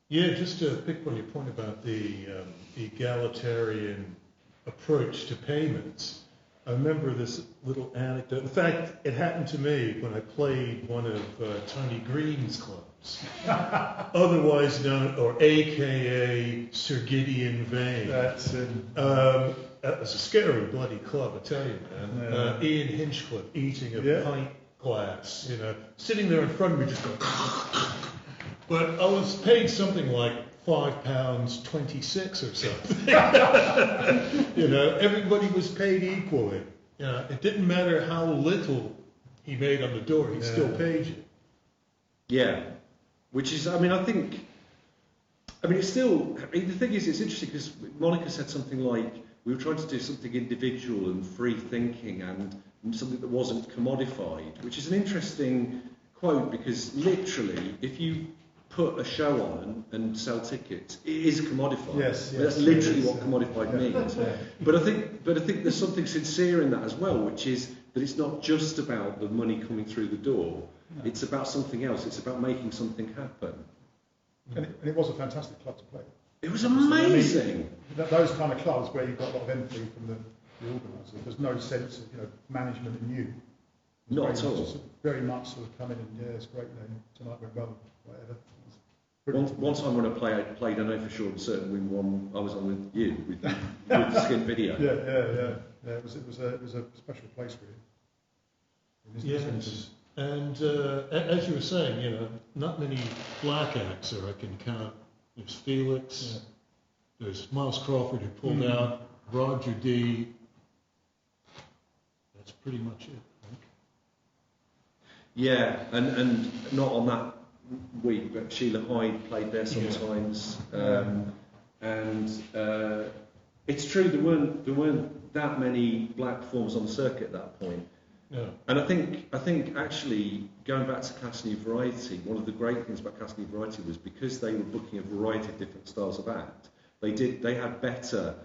Speaker 5: Yeah, just to pick on your point about the egalitarian approach to payments, I remember this little anecdote. In fact, it happened to me when I played one of Tony Green's clubs, otherwise known, or AKA Sir Gideon Vane. That was a scary, bloody club, I tell you, man. Yeah. Ian Hinchcliffe eating a pint glass, sitting there in front of me just going... But I was paid something like £5.26 or something. Everybody was paid equally. It didn't matter how little he made on the door, he still paid you.
Speaker 3: Yeah, which is, it's still, the thing is, it's interesting because Monica said something like, we were trying to do something individual and free thinking and something that wasn't commodified, which is an interesting quote because literally, if you put a show on and sell tickets, it is commodified.
Speaker 2: Yes,
Speaker 3: that's literally what commodified means.
Speaker 2: Yeah.
Speaker 3: But I think there's something sincere in that as well, which is that it's not just about the money coming through the door. No. It's about something else. It's about making something happen.
Speaker 2: And it was a fantastic club to play.
Speaker 3: It was amazing.
Speaker 2: Those kind of clubs where you've got a lot of empathy from the organiser. There's no sense of management in you.
Speaker 3: Not at all.
Speaker 2: Very much sort of come in and it's great. Tonight went well, whatever.
Speaker 3: One time when I played, I know for sure, certain we won. I was on with you with the skin video.
Speaker 2: Yeah. It was a special place really.
Speaker 5: Yes. And as you were saying, not many black acts that I can count. There's Felix, there's Miles Crawford who pulled out, Roger D. That's pretty much it, I think.
Speaker 3: Yeah, and not on that week, but Sheila Hyde played there sometimes. It's true there weren't that many black performers on the circuit at that point.
Speaker 5: No.
Speaker 3: And I think actually going back to Cast New Variety, one of the great things about Cast New Variety was because they were booking a variety of different styles of act. They had better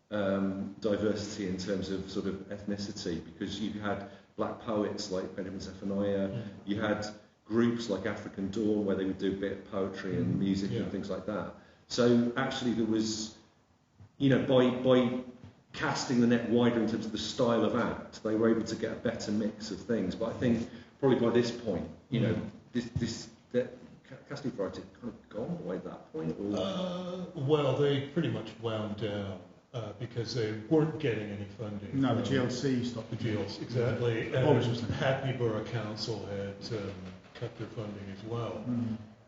Speaker 3: diversity in terms of sort of ethnicity, because you had black poets like Benjamin Zephaniah, you had groups like African Dawn where they would do a bit of poetry and music and things like that. So actually there was, by casting the net wider in terms of the style of act, they were able to get a better mix of things. But I think probably by this point, that Cast New Variety had kind of gone by that point.
Speaker 5: Well, they pretty much wound down because they weren't getting any funding.
Speaker 2: No, the GLC stopped.
Speaker 5: The GLC, exactly. And Hackney Borough Council had cut their funding as well.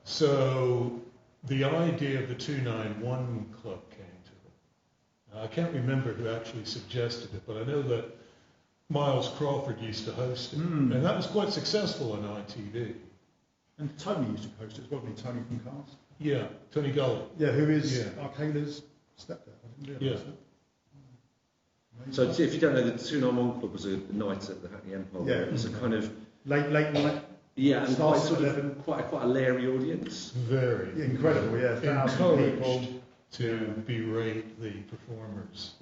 Speaker 5: So the idea of the 291 Club came to them. I can't remember who actually suggested it, but I know that Miles Crawford used to host it, and that was quite successful on ITV.
Speaker 2: And Tony used to host it as well, wasn't he? Tony from Cast.
Speaker 5: Yeah, Tony Gully.
Speaker 2: Yeah, who is Arcada's stepdad. I didn't realise that.
Speaker 3: So if you don't know, the 291 Club was a night at the Hackney Empire.
Speaker 2: Yeah.
Speaker 3: It was a kind of
Speaker 2: late night.
Speaker 3: Yeah, and
Speaker 2: Started
Speaker 3: quite a leery audience.
Speaker 5: Very.
Speaker 2: Incredible, yeah.
Speaker 5: Encouraged to berate the performers.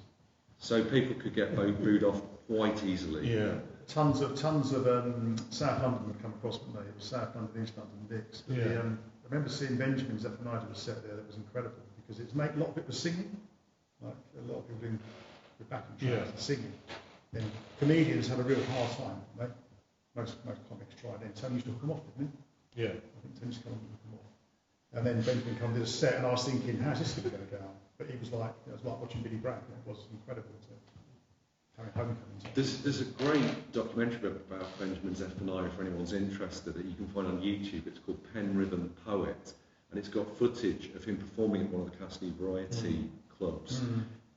Speaker 3: So people could get booed off quite easily.
Speaker 2: Yeah. Tons of South London would come across, wouldn't they? It was South London, East London, Dix. But I remember seeing Benjamin Zephaniah was set there. That was incredible because a lot of it was singing. Like a lot of people in the backing tracks singing. And comedians had a real hard time. Right? Most comics tried it. Tony used to hook them off, didn't he?
Speaker 5: Yeah.
Speaker 2: I think Tony used to come and hook them off. And then Benjamin come to the set, and I was thinking, how's this going to go down? But he was like, it was like watching Billy Bragg. It was incredible to carry homecoming.
Speaker 3: There's a great documentary about Benjamin Zephaniah for anyone's interested that you can find on YouTube. It's called Pen Ribbon Poet, and it's got footage of him performing at one of the Cast New Variety clubs.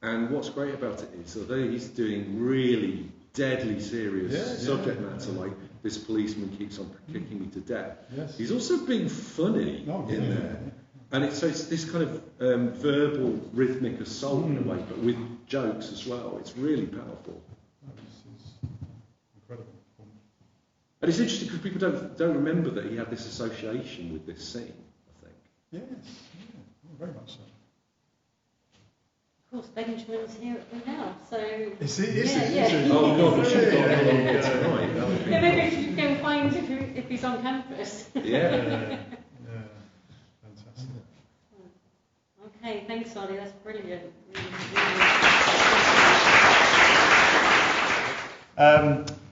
Speaker 3: And what's great about it is, although he's doing really deadly serious subject matter like this policeman keeps on kicking me to death, he's also being funny in there. And it's this kind of verbal rhythmic assault in a way, but with jokes as well. It's really powerful.
Speaker 2: This is incredible.
Speaker 3: And it's interesting because people don't remember that he had this association with this scene, I think.
Speaker 2: Yes, very much so.
Speaker 1: Of course, Benjamin's here at Brunel, so...
Speaker 2: Is he?
Speaker 3: Oh, God, we should have got him on here tonight.
Speaker 1: Maybe we should go and find if he's on campus.
Speaker 2: Fantastic.
Speaker 1: Okay, thanks, Ollie, that's brilliant.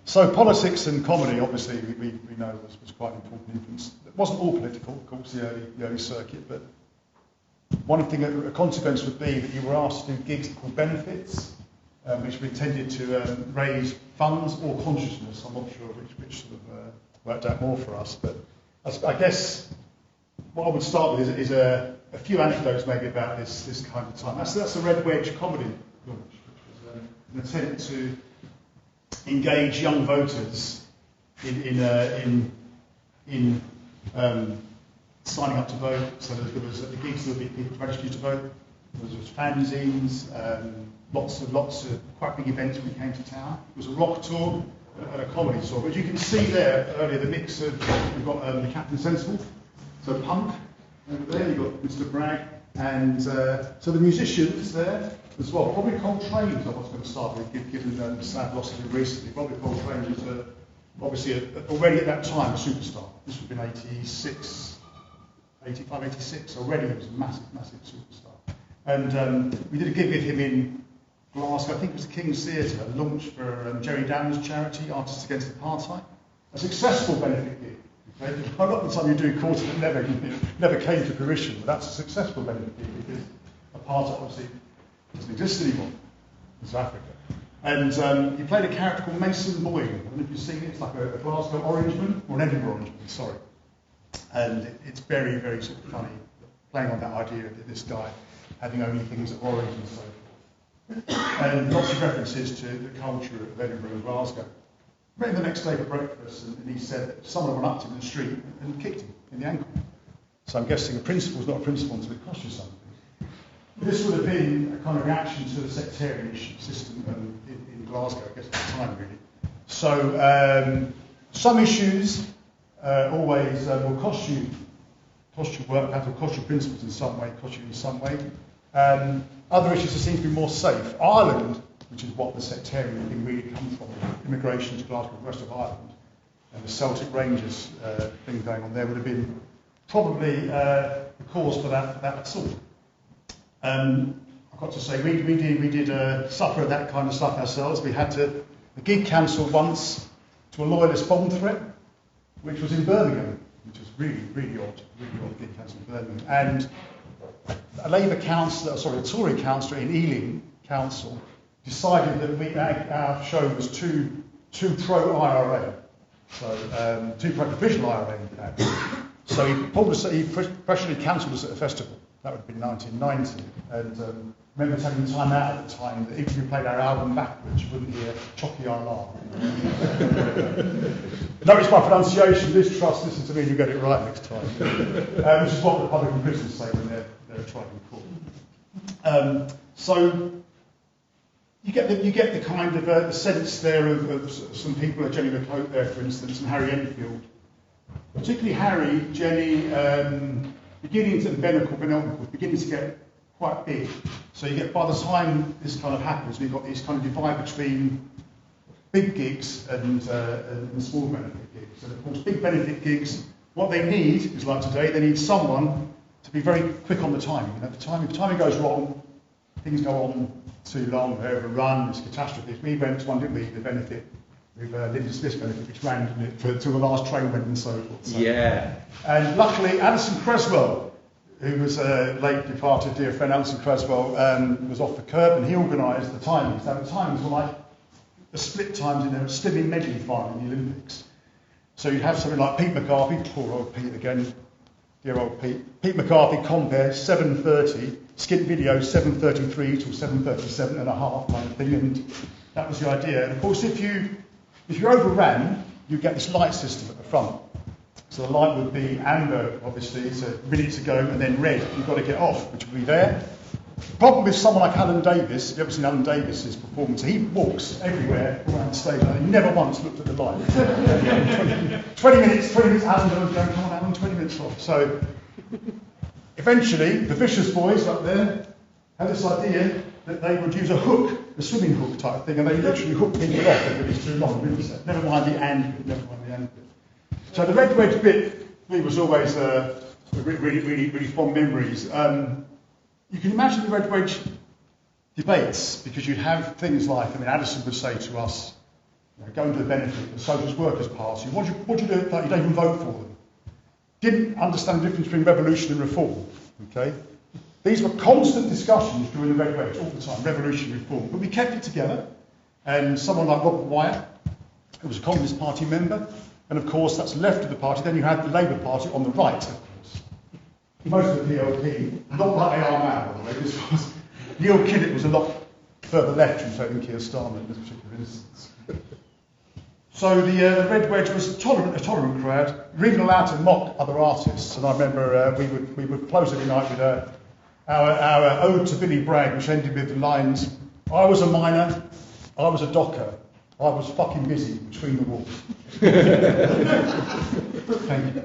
Speaker 2: So politics and comedy, obviously, we know was quite an important influence. It wasn't all political, of course, the early circuit, but one thing, a consequence would be that you were asked to do gigs called benefits, which were intended to raise funds or consciousness. I'm not sure which sort of worked out more for us, but I guess what I would start with is a few anecdotes maybe about this kind of time. That's the Red Wedge comedy launch, which was an attempt to engage young voters in signing up to vote. So there was at the gigs there would be people registered to vote. There was fanzines, lots of quite big events when we came to town. It was a rock tour and a comedy tour. But you can see there earlier the mix of we've got the Captain Sensible, so punk over there. You've got Mr. Bragg, and so the musicians there as well. Probably Coltrane is I was going to start with, given the sad loss of him recently. Probably Coltrane was obviously already at that time a superstar. This would have been 85, 86, already he was a massive superstar. And we did a gig with him in Glasgow, I think it was the King's Theatre, launched for Jerry Downer's charity, Artists Against Apartheid. A successful benefit gig. Okay? A lot of the time you do courses that never came to fruition, but that's a successful benefit because a part obviously doesn't exist anymore in South Africa. And he played a character called Mason Boyd. I don't know if you've seen it. It's like a Glasgow Orangeman, or an Edinburgh Orangeman, sorry. And it's very, very sort of funny, playing on that idea of this guy having only things of orange and so forth. And lots of references to the culture of Edinburgh and Glasgow. I met him the next day for breakfast, and he said that someone went up to him in the street and kicked him in the ankle. So I'm guessing a principle's not a principle until it costs you something. This would have been a kind of reaction to the sectarian system in Glasgow, I guess, at the time, really. So some issues always will cost you work, have to cost you principles in some way, cost you in some way. Other issues seem to be more safe. Ireland, which is what the sectarian thing really comes from, immigration to Glasgow, the rest of Ireland, and the Celtic Rangers thing going on there would have been probably the cause for that assault. I've got to say, we did suffer that kind of stuff ourselves. We had a gig cancelled once to a loyalist bomb threat, which was in Birmingham, which was really odd gig cancelled in Birmingham. And a Labour councillor, a Tory councillor in Ealing Council decided that our show was too pro-IRA, so too pro-provisional IRA in fact. So he pressured cancelled us at a festival. That would have been 1990, and I remember taking the time out at the time that if you played our album backwards, you wouldn't hear Chocky Allah. Notice my pronunciation, Liz Truss, listen to me and you get it right next time. Which is what Republican prisoners say when they're tried in court. So you get the kind of the sense there of some people, like Jenny McCloke there, for instance, and Harry Enfield. Particularly Harry, Jenny, beginning to beginning to get quite big. So you get, by the time this kind of happens, we've got this kind of divide between big gigs and small benefit gigs. And of course, big benefit gigs, what they need is like today, they need someone to be very quick on the timing. You know, if timing goes wrong, things go on too long, they overrun, it's catastrophes. We went to one, didn't we, the benefit with Linda Smith's benefit, which ran till the last train went and so forth. So. Yeah. And luckily, Alison Creswell, who was a late departed dear friend, Alison Creswell, was off the curb, and he organised the timings. Now, the timings were like the split times in a swimming medley final in the Olympics. So you'd have something like Pete McCarthy, poor old Pete again, dear old Pete. Pete McCarthy compare 7:30, skit video 7:33 till 7:37 and a half kind of thing, and that was the idea. And of course, if you overran, you get this light system at the front. So the light would be amber, obviously, so minutes to go, and then red, you've got to get off, which would be there. The problem with someone like Alan Davis, if you've ever seen Alan Davis's performance, he walks everywhere around the stage, and he never once looked at the light. 20 minutes, Alan goes going, come on Alan, 20 minutes off. So eventually, the Vicious Boys up there had this idea that they would use a hook, a swimming hook type thing, and they literally hook people off if it was too long. Never mind the and bit. So the red wedge bit was always really fond memories. You can imagine the red wedge debates, because you'd have things like, Addison would say to us, going to the benefit, the Socialist Workers' Party, what do you do if you don't even vote for them? Didn't understand the difference between revolution and reform. Okay, these were constant discussions during the red wedge all the time, revolution and reform. But we kept it together, and someone like Robert Wyatt, who was a Communist Party member, and of course that's left of the party. Then you had the Labour Party on the right, of course. Most of the PLP, not like they are now, by the way. This was Neil Kinnock was a lot further left from voting Keir Starmer in this particular instance. So the red wedge was a tolerant crowd, even allowed to mock other artists. And I remember we would close every night with our ode to Billy Bragg, which ended with the lines: "I was a miner, I was a docker, I was fucking busy between the walls." Thank you.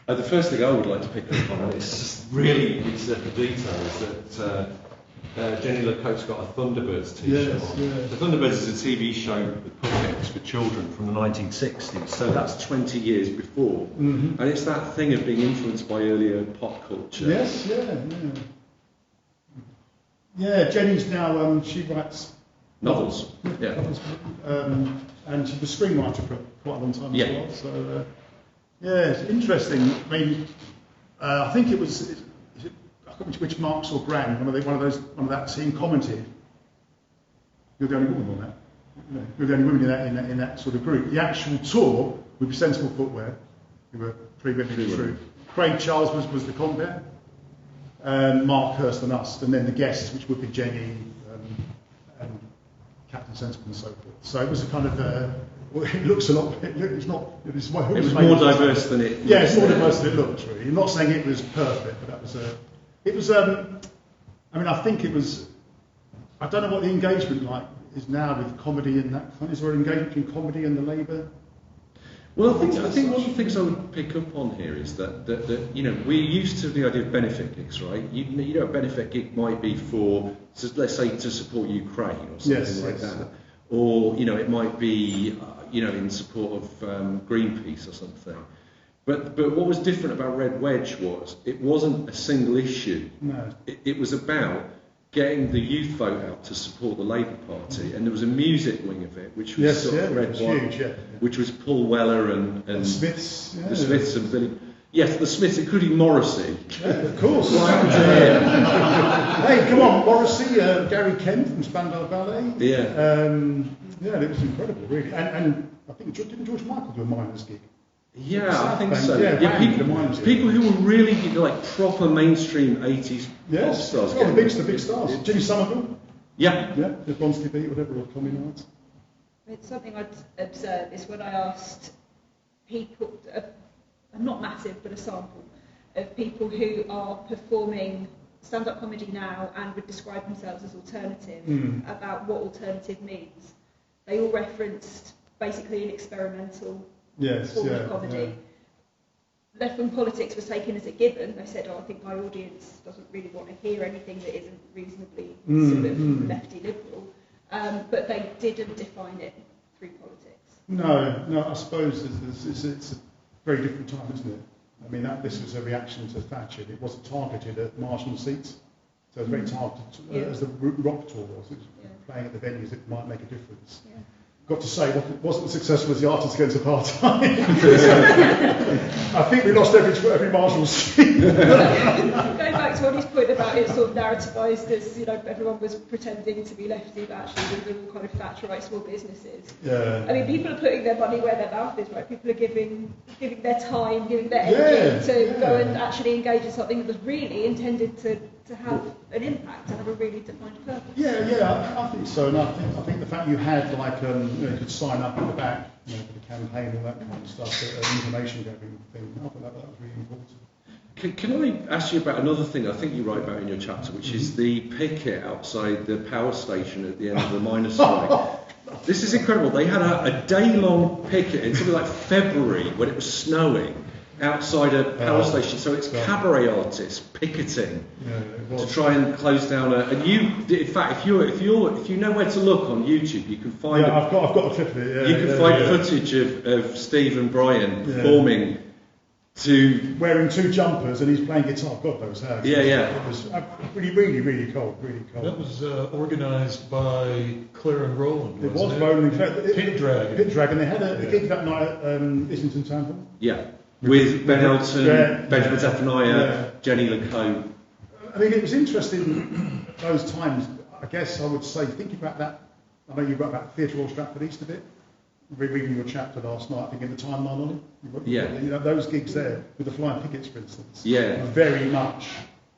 Speaker 3: The first thing I would like to pick up on is just really incidental details that Jenny LeCoq's got a Thunderbirds t-shirt on. Yes. The Thunderbirds is a TV show with puppets for children from the 1960s, so that's 20 years before. Mm-hmm. And it's that thing of being influenced by earlier pop culture.
Speaker 2: Yes, yeah. Jenny's now, she writes
Speaker 3: Novels. Yeah.
Speaker 2: Novels. And she was a screenwriter for quite a long time
Speaker 3: Yeah.
Speaker 2: as well. So, yeah, it's interesting. I mean, I think it was, I can't remember which Marks or Graham, one of that team commented, "You're the only woman on that. You know, you're the only woman in that sort of group." The actual tour with Sensible Footwear, we were 3 women in the group. Craig Charles was the compere, Mark Hurst and us, and then the guests, which would be Jenny and Captain Sensible and so forth. So it was a kind of, well, it looks a lot, it's not, it was more
Speaker 3: diverse than it.
Speaker 2: Yeah, it's more diverse than it looks, really. I'm not saying it was perfect, but it was, I mean, I think it was, I don't know what the engagement like is now with comedy and that. Is there an engagement between comedy and the Labour?
Speaker 3: Well, I think one of the things I would pick up on here is that you know, we're used to the idea of benefit gigs, right? You know, a benefit gig might be for, let's say, to support Ukraine or something like that, or you know, it might be you know, in support of Greenpeace or something. But what was different about Red Wedge was it wasn't a single issue.
Speaker 2: No.
Speaker 3: It was about getting the youth vote out to support the Labour Party, and there was a music wing of it, which was
Speaker 2: huge,
Speaker 3: which was Paul Weller and
Speaker 2: the Smiths,
Speaker 3: the Smiths and Billy. Yes, the Smiths, including Morrissey.
Speaker 2: Yeah, of course. Hey, come on, Morrissey, Gary Kent from Spandau Ballet.
Speaker 3: Yeah.
Speaker 2: Yeah, it was incredible, really. And I think didn't George Michael do a miners gig?
Speaker 3: Yeah, I think so.
Speaker 2: Yeah,
Speaker 3: people who were really like proper mainstream 80s pop stars.
Speaker 2: Well, the big stars. Jimmy Somerville.
Speaker 3: Yeah.
Speaker 2: Yeah, the Blonsky Beat, whatever, or Tommy Knight.
Speaker 4: It's something I'd observed is when I asked people, not massive, but a sample, of people who are performing stand-up comedy now and would describe themselves as alternative, about what alternative means. They all referenced basically an experimental form of comedy. Left-wing politics was taken as a given. They said, I think my audience doesn't really want to hear anything that isn't reasonably sort of lefty liberal. But they didn't define it through politics.
Speaker 2: No, I suppose it's a very different time, isn't it? I mean, this was a reaction to Thatcher. It wasn't targeted at marginal seats. So it was very targeted, as the rock tour was. It was playing at the venues that might make a difference. Yeah. Got to say, it wasn't as successful as the Artists Against Apartheid. I think we lost every marginal seat.
Speaker 4: Going back to Ollie's point about it sort of narrativised as, you know, everyone was pretending to be lefty, but actually they were all kind of Thatcherite small businesses.
Speaker 2: Yeah.
Speaker 4: I mean, people are putting their money where their mouth is, right? People are giving their time, giving their energy to go and actually engage in something that was really intended to have an impact, to have a really defined purpose.
Speaker 2: Yeah, I think so, and I think the fact you had like you could sign up in the back, you know, for the campaign and all that kind of stuff, an information gathering thing. I thought that was really important.
Speaker 3: Can I ask you about another thing I think you write about in your chapter, which is the picket outside the power station at the end of the miners' strike? This is incredible. They had a day-long picket in something like February when it was snowing outside a power station. So it's cabaret artists picketing to try and close down and you, in fact, if you know where to look on YouTube, you can find.
Speaker 2: I've got the clip of it.
Speaker 3: You can find footage of Steve and Brian performing to
Speaker 2: wearing 2 jumpers and he's playing guitar. God knows how. It was really cold, really cold.
Speaker 5: That was organised by Claire and Roland.
Speaker 2: It was Roland.
Speaker 5: Pit Dragon.
Speaker 2: Pit Dragon. They had a gig that night at Islington Town Hall.
Speaker 3: Yeah. With Ben Elton, Benjamin Zephaniah, Jenny LeCaux.
Speaker 2: I mean, it was interesting those times. I guess I would say, thinking about that, I know you wrote about Theatre Royal Stratford East a bit, reading your chapter last night, thinking the timeline on it. You know, those gigs there, with the Flying Pickets, for instance, were very much,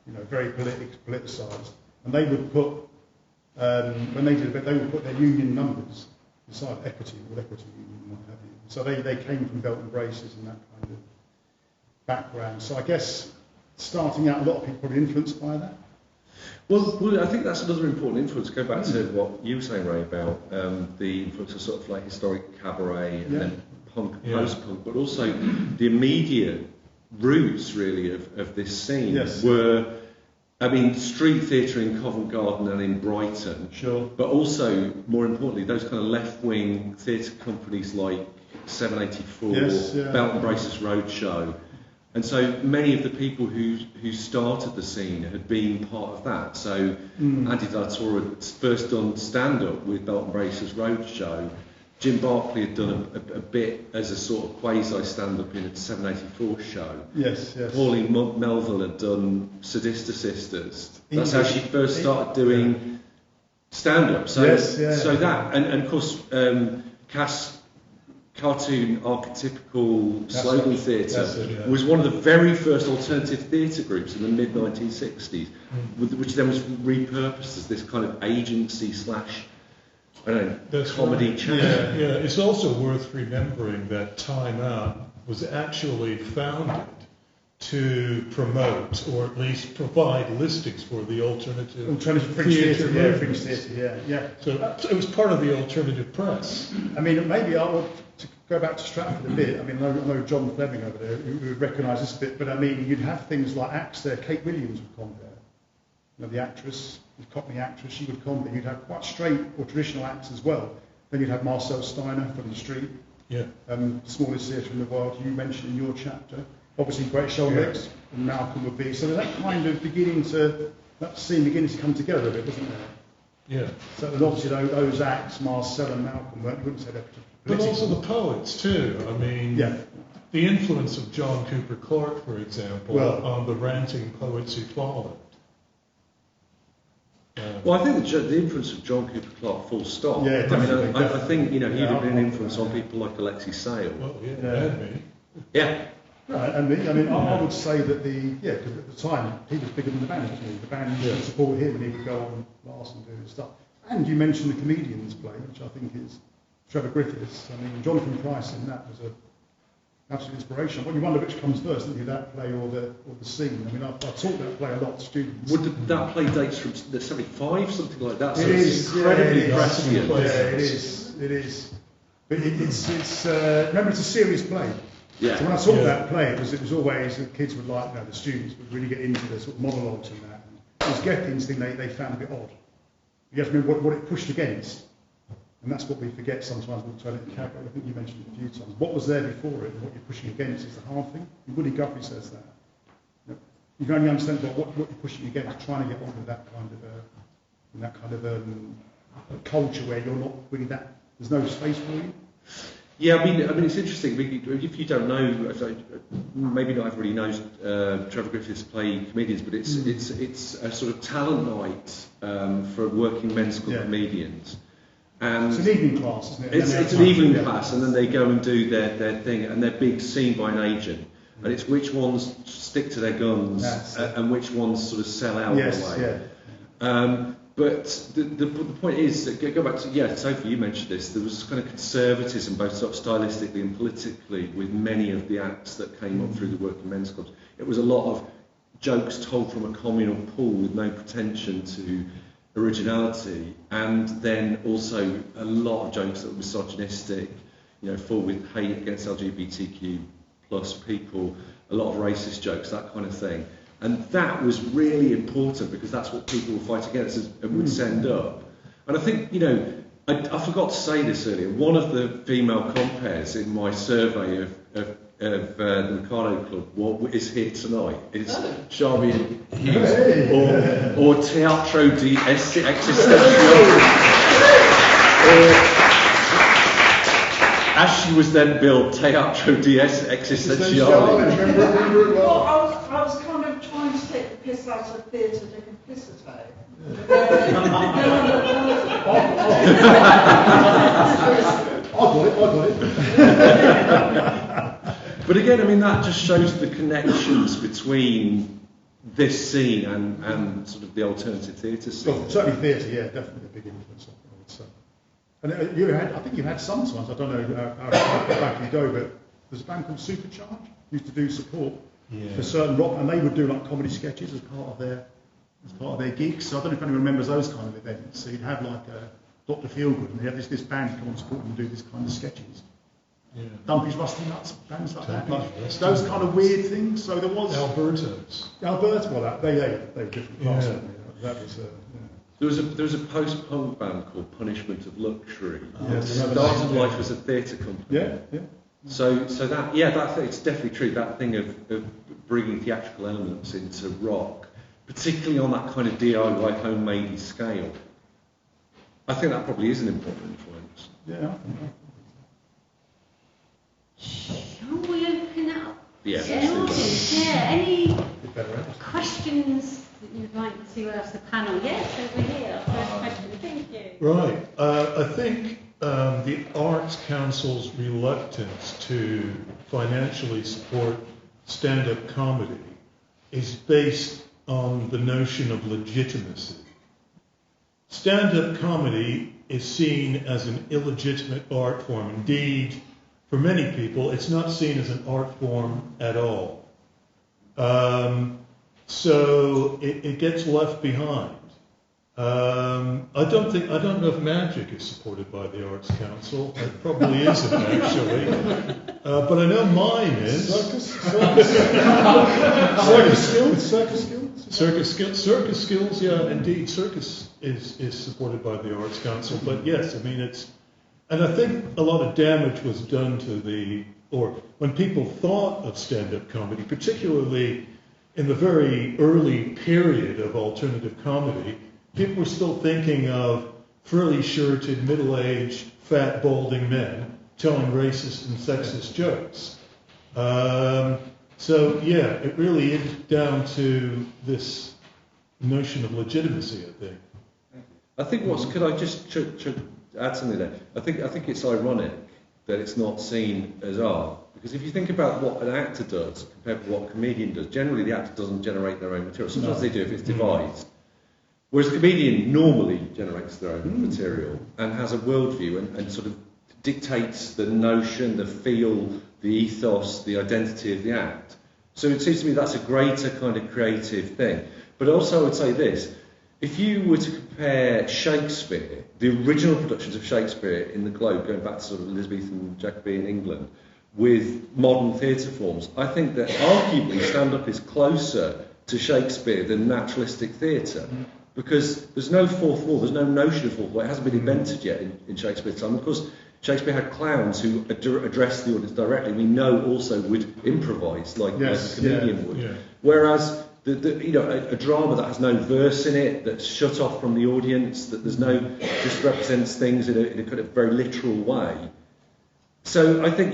Speaker 2: you know, very politicised. And they would put, when they did it, they would put their union numbers beside equity union and what have you. So they came from belt and braces and that kind of background. So I guess starting out, a lot of people probably influenced by that.
Speaker 3: Well, I think that's another important influence. Go back to what you were saying, Ray, about the influence of sort of like historic cabaret and then punk, post-punk, but also the immediate roots, really, of this scene were, I mean, street theatre in Covent Garden and in Brighton, but also, more importantly, those kind of left-wing theatre companies like 784, Belt and Braces Roadshow, And so many of the people who started the scene had been part of that. So Andy De La Torre had first done stand-up with Belt and Braces Roadshow. Jim Barclay had done a bit as a sort of quasi stand-up in a 784 show.
Speaker 2: Yes.
Speaker 3: Pauline Melville had done Sadista Sisters. That's how she first started doing stand-up. So, so that, and of course, Cass cartoon archetypical slogan theatre was one of the very first alternative theatre groups in the mid-1960s, which then was repurposed as this kind of agency slash comedy channel.
Speaker 5: Yeah. It's also worth remembering that Time Out was actually founded to promote, or at least provide listings for the alternative
Speaker 2: Fringe Theatre. Fringe Theatre, yeah.
Speaker 5: So it was part of the alternative press.
Speaker 2: I mean, maybe I would to go back to Stratford a bit. I mean, I know John Fleming over there who would recognise this bit, but I mean, you'd have things like acts there. Kate Williams would come there. You know, the actress, the Cockney actress, she would come there. You'd have quite straight or traditional acts as well. Then you'd have Marcel Steiner from the street.
Speaker 5: Yeah.
Speaker 2: Smallest theatre in the world, you mentioned in your chapter. Obviously, Great Shoalmix and Malcolm would be. So that kind of that scene beginning to come together a bit, wasn't there?
Speaker 5: Yeah.
Speaker 2: So and obviously those acts, Marcel and Malcolm, you wouldn't say they're
Speaker 5: but also the poets too. I mean, the influence of John Cooper Clarke, for example, on the ranting poets who followed.
Speaker 3: Well, I think the influence of John Cooper Clarke, full stop.
Speaker 2: Yeah, definitely.
Speaker 3: I think he'd have been an influence on people like Alexei Sale.
Speaker 5: Well, had me.
Speaker 3: Yeah.
Speaker 2: Right, and I would say that because at the time he was bigger than the band, wasn't he? The band used to support him, and he would go on last and do his stuff. And you mentioned the comedians play, which I think is Trevor Griffiths. I mean, Jonathan Price in that was an absolute inspiration. Well, you wonder which comes first, don't you, that play or the scene? I mean, I've taught that play a lot to students.
Speaker 3: Would that play dates from the 75, something like that? So
Speaker 2: it is
Speaker 3: incredibly prescient.
Speaker 2: Yeah, it is. But it's remember, it's a serious play.
Speaker 3: Yeah.
Speaker 2: So when I taught that play, it was always the kids would like, the students would really get into the sort of monologues and that. And it was Gethin's thing they found a bit odd. You have to remember what it pushed against. And that's what we forget sometimes with alternative cabaret. I think you mentioned it a few times. What was there before it and what you're pushing against is the hard thing. And Woody Guthrie says that. You can only understand what you're pushing against, trying to get onto that kind of culture where you're not really there's no space for you.
Speaker 3: Yeah, I mean, it's interesting. If you don't know, maybe not everybody knows Trevor Griffiths play comedians, but it's a sort of talent night for working men's club comedians. And
Speaker 2: it's an evening class, isn't it?
Speaker 3: It's an evening class, and then they go and do their thing, and they're being seen by an agent. And it's which ones stick to their guns and which ones sort of sell out in a way. But the point is, that go back to, Sophie, you mentioned this, there was kind of conservatism, both sort of stylistically and politically, with many of the acts that came up through the working men's clubs. It was a lot of jokes told from a communal pool with no pretension to originality, and then also a lot of jokes that were misogynistic, full with hate against LGBTQ plus people, a lot of racist jokes, that kind of thing. And that was really important because that's what people would fight against and would send up. And I think, I forgot to say this earlier, one of the female compares in my survey of the Mikado Club, what is here tonight, is Charmian Hughes or Teatro di Existenziale, or as she was then billed, Teatro di Existenziale.
Speaker 8: Well, I was kind of trying to take the piss out of theatre de complicité.
Speaker 2: I got it.
Speaker 3: But again, I mean, that just shows the connections between this scene and sort of the alternative theatre scene.
Speaker 2: Well, certainly theatre, definitely a big influence, I would say. And I think you had sometimes, I don't know how back you go, but there's a band called Supercharge, used to do support for certain rock, and they would do like comedy sketches as part of their gigs. So I don't know if anyone remembers those kind of events. So you'd have like a Dr. Feelgood, and they had this band come and support them and do this kind of sketches. Yeah. Dumpy's Rusty Nuts, bands like that. Like those kind of weird things. So there was
Speaker 5: Albertos,
Speaker 2: well, they were different class. That was
Speaker 3: There was a post-punk band called Punishment of Luxury.
Speaker 2: Started
Speaker 3: life as a theatre company.
Speaker 2: Yeah.
Speaker 3: So that it's definitely true. That thing of bringing theatrical elements into rock, particularly on that kind of DIY homemade scale. I think that probably is an important influence.
Speaker 2: Yeah.
Speaker 1: Shall we open it up?
Speaker 3: Yeah,
Speaker 1: to
Speaker 3: let's
Speaker 1: the
Speaker 3: do that.
Speaker 1: audience? Yeah, any
Speaker 2: Bit better, right?
Speaker 1: questions that you'd like to ask the panel? Yes, over here. First question. Thank you.
Speaker 5: Right. I think the Arts Council's reluctance to financially support stand-up comedy is based on the notion of legitimacy. Stand-up comedy is seen as an illegitimate art form. Indeed, for many people, it's not seen as an art form at all. So it gets left behind. I don't know if magic is supported by the Arts Council. It probably isn't, actually. But I know mine is. Circus skills, yeah, indeed. Circus is supported by the Arts Council. But yes, I mean, and I think a lot of damage was done to when people thought of stand-up comedy, particularly in the very early period of alternative comedy, people were still thinking of frilly-shirted, middle-aged, fat, balding men telling racist and sexist jokes. So, yeah, it really is down to this notion of legitimacy, I think.
Speaker 3: I think could I just add something there? I think it's ironic that it's not seen as art, because if you think about what an actor does compared to what a comedian does, generally the actor doesn't generate their own material. Sometimes they do if it's devised. Whereas the comedian normally generates their own material and has a worldview and sort of dictates the notion, the feel, the ethos, the identity of the act. So it seems to me that's a greater kind of creative thing. But also I would say this, if you were to compare Shakespeare, the original productions of Shakespeare in the globe, going back to sort of Elizabethan Jacobean England, with modern theatre forms, I think that arguably stand-up is closer to Shakespeare than naturalistic theatre. Because there's no fourth wall, there's no notion of fourth wall, it hasn't been invented yet in Shakespeare's time. Of course, Shakespeare had clowns who addressed the audience directly, we know also would improvise like a comedian would. Yeah. Whereas a drama that has no verse in it, that's shut off from the audience, that there's no, just represents things in a kind of very literal way. So I think,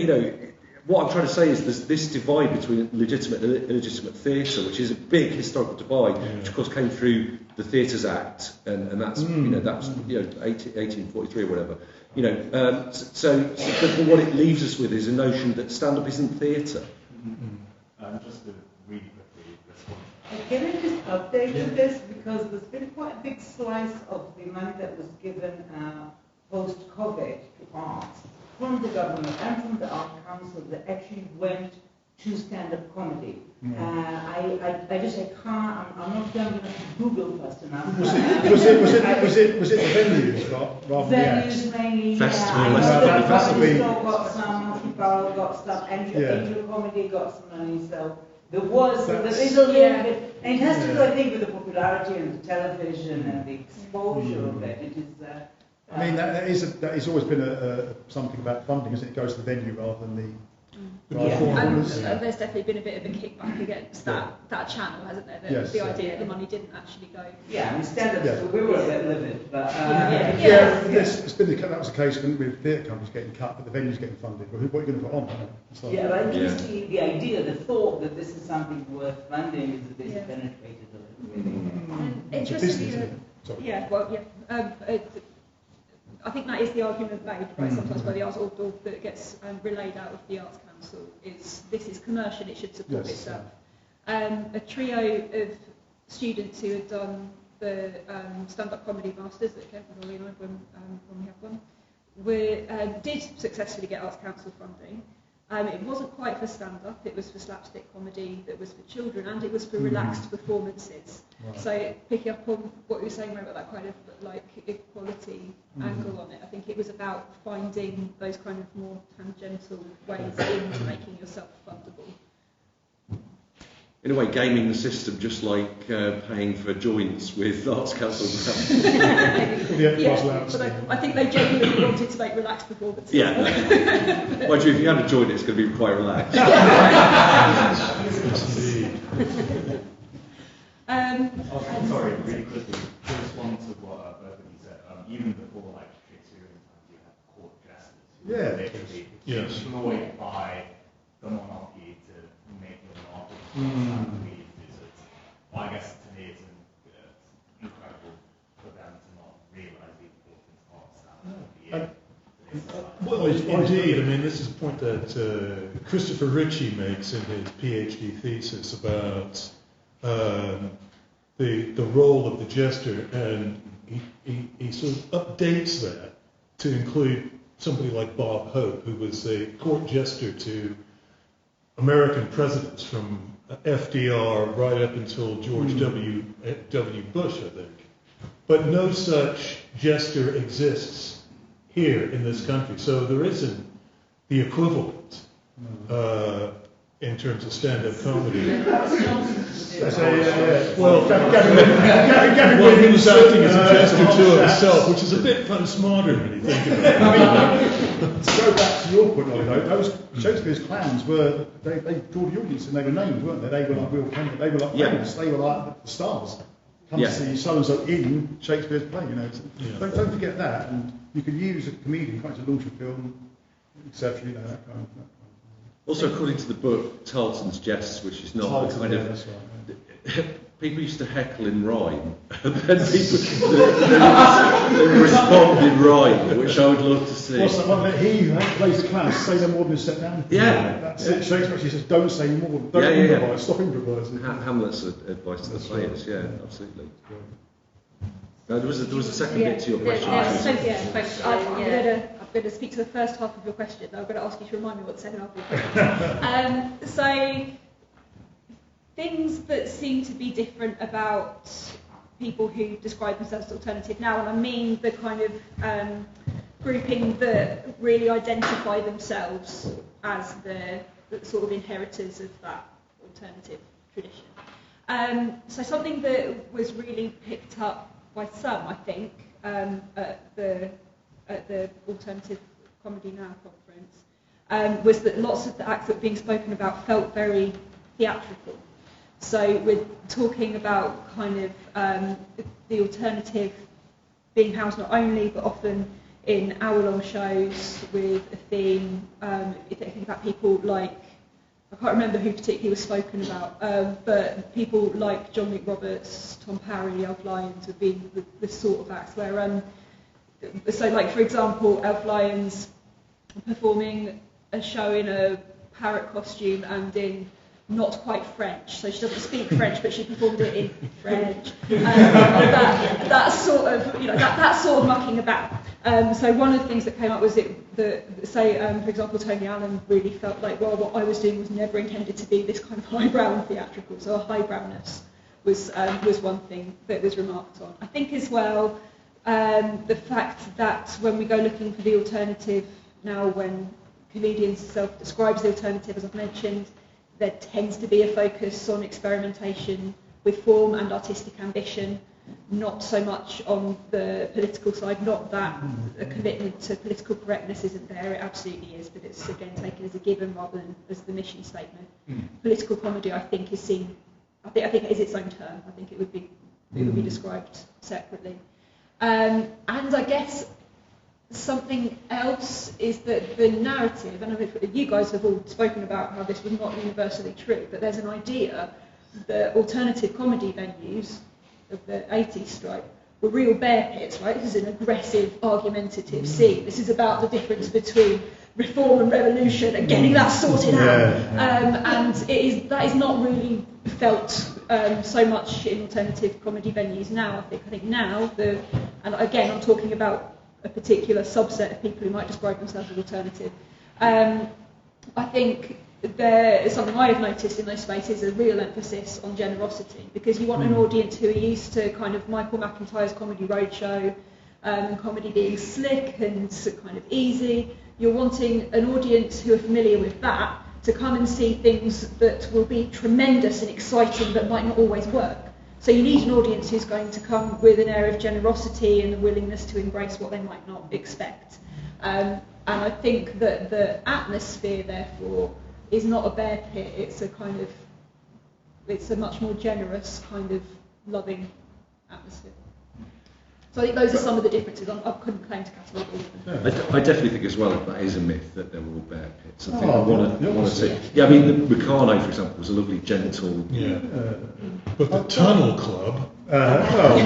Speaker 3: what I'm trying to say is there's this divide between legitimate and illegitimate theatre, which is a big historical divide, which of course came through the Theatres Act, and that's that was 1843 or whatever. But what it leaves us with is a notion that stand-up isn't theatre.
Speaker 9: Just to really quickly respond.
Speaker 10: Can I just update you this, because there's been quite a big slice of the money that was given post-COVID to arts from the government and from the Art Council that actually went to stand-up comedy. I just can't. I'm not young enough to Google fast enough.
Speaker 2: Was it the venues rather than the acts?
Speaker 10: Venues mainly.
Speaker 3: Festival,
Speaker 10: The
Speaker 2: festival.
Speaker 10: Comedy Store got some, Monkey Barrel got stuff, Angel Comedy got some money. So there is a little bit, and it has to do, I think, with the popularity and the television and the exposure of it. It is.
Speaker 2: I mean, that is always been something about funding, isn't it? It goes to the venue rather than the
Speaker 4: performers. And there's definitely been a bit of a kickback against that channel, hasn't there? The idea the money didn't actually go.
Speaker 10: Yeah, instead of we were a bit livid, but
Speaker 2: that was the case with theatre companies getting cut, but the venues getting funded. Well, what are you going to put on?
Speaker 10: But at least the idea, the thought that this is something worth funding is a bit penetrated a little bit.
Speaker 4: Interestingly, I think that is the argument made, right, sometimes by the arts, or that gets relayed out of the Arts Council, is this is commercial, it should support itself. A trio of students who had done the stand-up comedy masters that came from Mulligan when we had one, did successfully get Arts Council funding. It wasn't quite for stand-up, it was for slapstick comedy that was for children, and it was for relaxed performances. Right. So picking up on what you were saying about that kind of like equality angle on it, I think it was about finding those kind of more tangential ways into making yourself fundable.
Speaker 3: In a way, gaming the system, just like paying for joints with Arts Council.
Speaker 4: But I think they genuinely wanted to make relaxed performances.
Speaker 3: Yeah. Mind you, if you had a joint, it's going to be quite relaxed.
Speaker 9: I'm sorry, really quickly, to respond to what both of you said, even before like Shakespearean times, you had court jesters who were literally employed by the monarchy to make the monarchy visits. Well, I guess to me it's incredible for them to not realise the importance of that.
Speaker 5: Well, indeed. I mean, this is a point that Christopher Ritchie makes in his PhD thesis about the role of the jester, and he sort of updates that to include somebody like Bob Hope, who was a court jester to American presidents from FDR right up until George W. Bush, I think. But no such jester exists here in this country, so there isn't the equivalent in terms of stand-up comedy. Well, he was acting as a jester to himself, which is a bit postmodern when you think about it.
Speaker 2: To go back to your point, though, those Shakespeare's clowns were, they draw the audience and they were named, weren't they? They were like real campers, they were like famous, they were like the stars. Come to see so-and-so in Shakespeare's play, you know. Don't forget that, and you can use a comedian, can't you, to launch a film, etc., you know, that kind of thing.
Speaker 3: Also, according to the book, Tarleton's Jests, which is not a kind of... That's right, people used to heckle in rhyme, and then people they respond in rhyme, which I would love to see.
Speaker 2: What's that one that he plays the clown, say no more than step down?
Speaker 3: Yeah.
Speaker 2: That's it. Shakespeare actually says, don't say more, don't improvise, stop improvising.
Speaker 3: Hamlet's advice to the players, absolutely. No, there was a second bit to your question.
Speaker 6: I'm going to speak to the first half of your question. I'm going to ask you to remind me what the second half of your question is. So, things that seem to be different about people who describe themselves as alternative now, and I mean the kind of grouping that really identify themselves as the sort of inheritors of that alternative tradition. So something that was really picked up by some, I think, at the Alternative Comedy Now conference, was that lots of the acts that were being spoken about felt very theatrical. So we're talking about kind of the alternative being housed not only, but often in hour-long shows with a theme. If you think about people like, I can't remember who particularly was spoken about, but people like John Luke Roberts, Tom Parry, Elf Lyons would be the sort of acts where, so like for example, Elf Lyons performing a show in a parrot costume and in not quite French, so she doesn't speak French, but she performed it in French. That sort of mucking about. So one of the things that came up was for example, Tony Allen really felt like, well, what I was doing was never intended to be this kind of highbrow and theatrical. So a highbrowness was one thing that was remarked on. I think as well, the fact that when we go looking for the alternative now, when comedians self-describes the alternative, as I've mentioned, there tends to be a focus on experimentation with form and artistic ambition, not so much on the political side. Not that a commitment to political correctness isn't there, it absolutely is, but it's again taken as a given rather than as the mission statement. Political comedy, I think, is seen. I think it is its own term. I think it would be described separately. And I guess something else is that the narrative, and you guys have all spoken about how this was not universally true, but there's an idea that alternative comedy venues of the 80s strike were real bear pits, right? This is an aggressive, argumentative scene. This is about the difference between reform and revolution and getting that sorted out. And that is not really felt so much in alternative comedy venues now. I think now, and again, I'm talking about a particular subset of people who might describe themselves as alternative. I think there is something I have noticed in those spaces, a real emphasis on generosity, because you want an audience who are used to kind of Michael McIntyre's Comedy Roadshow and comedy being slick and kind of easy. You're wanting an audience who are familiar with that to come and see things that will be tremendous and exciting but might not always work. So you need an audience who's going to come with an air of generosity and a willingness to embrace what they might not expect. And I think that the atmosphere, therefore, is not a bear pit. It's a much more generous kind of
Speaker 4: loving atmosphere. So I think those are some of the differences. I couldn't claim to catalogue all of them.
Speaker 3: I definitely think as well that is a myth that they were all bear pits. I think I want to see. Yeah, I mean the Meccano, for example, was a lovely, gentle.
Speaker 5: Yeah. But the Tunnel Club.
Speaker 2: But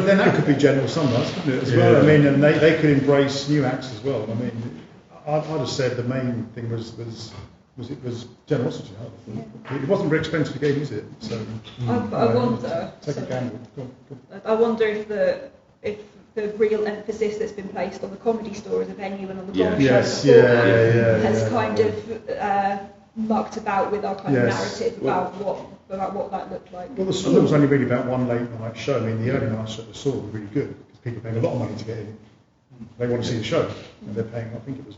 Speaker 2: then that could be general sometimes, couldn't it, as well? I mean, and they could embrace new acts as well. I mean, I'd have said the main thing was generosity. It wasn't very expensive game, is it? So
Speaker 4: I wonder.
Speaker 2: Take a gamble.
Speaker 4: I wonder if the real emphasis that's been placed on the Comedy Store as a venue and on the Gong Show has kind of mucked about with our kind of narrative about what that looked like.
Speaker 2: Well, the store was only really about one late night show. I mean, the early nights at the store were really good because people paying a lot of money to get in. They want to see the show, and they're paying. I think it was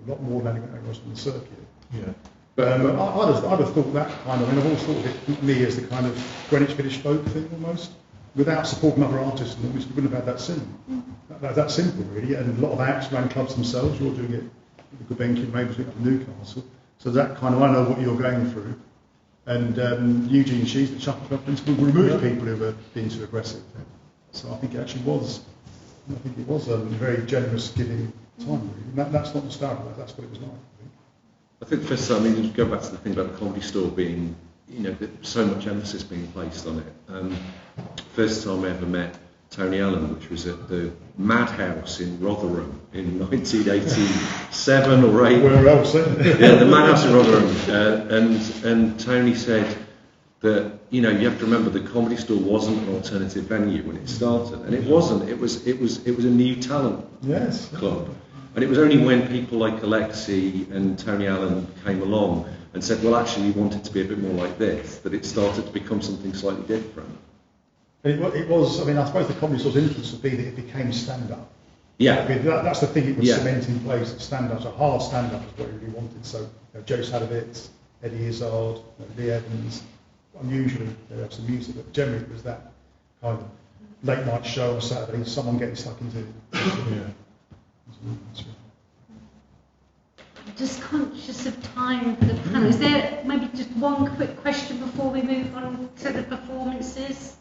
Speaker 2: a lot more than it was on the circuit.
Speaker 5: Yeah.
Speaker 2: But I'd have thought that kind of. I mean, I've always thought of it me as the kind of Greenwich Village folk thing almost. Without supporting other artists, we wouldn't have had that scene. That simple, really. And a lot of acts ran clubs themselves. You're doing it at the Gulbenkian, maybe at Newcastle. So that kind of, I know what you're going through. And Eugene Shees, the Chuckle Club principal, removed people who were being too aggressive. So I think it actually was. I think it was a very generous, giving time. Really. That's not nostalgia. That's what it was like.
Speaker 3: I think first, I mean, go back to the thing about the Comedy Store being, so much emphasis being placed on it. First time I ever met Tony Allen, which was at the Madhouse in Rotherham in 1987 or 8.
Speaker 2: Where else?
Speaker 3: Yeah, the Madhouse in Rotherham. And Tony said that, you have to remember the Comedy Store wasn't an alternative venue when it started, and it wasn't. It was a new talent club. And it was only when people like Alexi and Tony Allen came along and said, well, actually, we want it to be a bit more like this, that it started to become something slightly different.
Speaker 2: It was, I mean, I suppose the Comedy Store's influence would be that it became stand-up.
Speaker 3: Yeah.
Speaker 2: I mean, that's the thing it was cement in place, that stand-up, a hard stand-up is what it really wanted. So, Joe Sadovitz, Eddie Izzard, Lee Evans, unusually there was some music, but generally it was that kind of late night show on Saturday, someone getting stuck into it.
Speaker 1: Just conscious of time for the panel. Is there maybe just one quick question before we move on to the performances?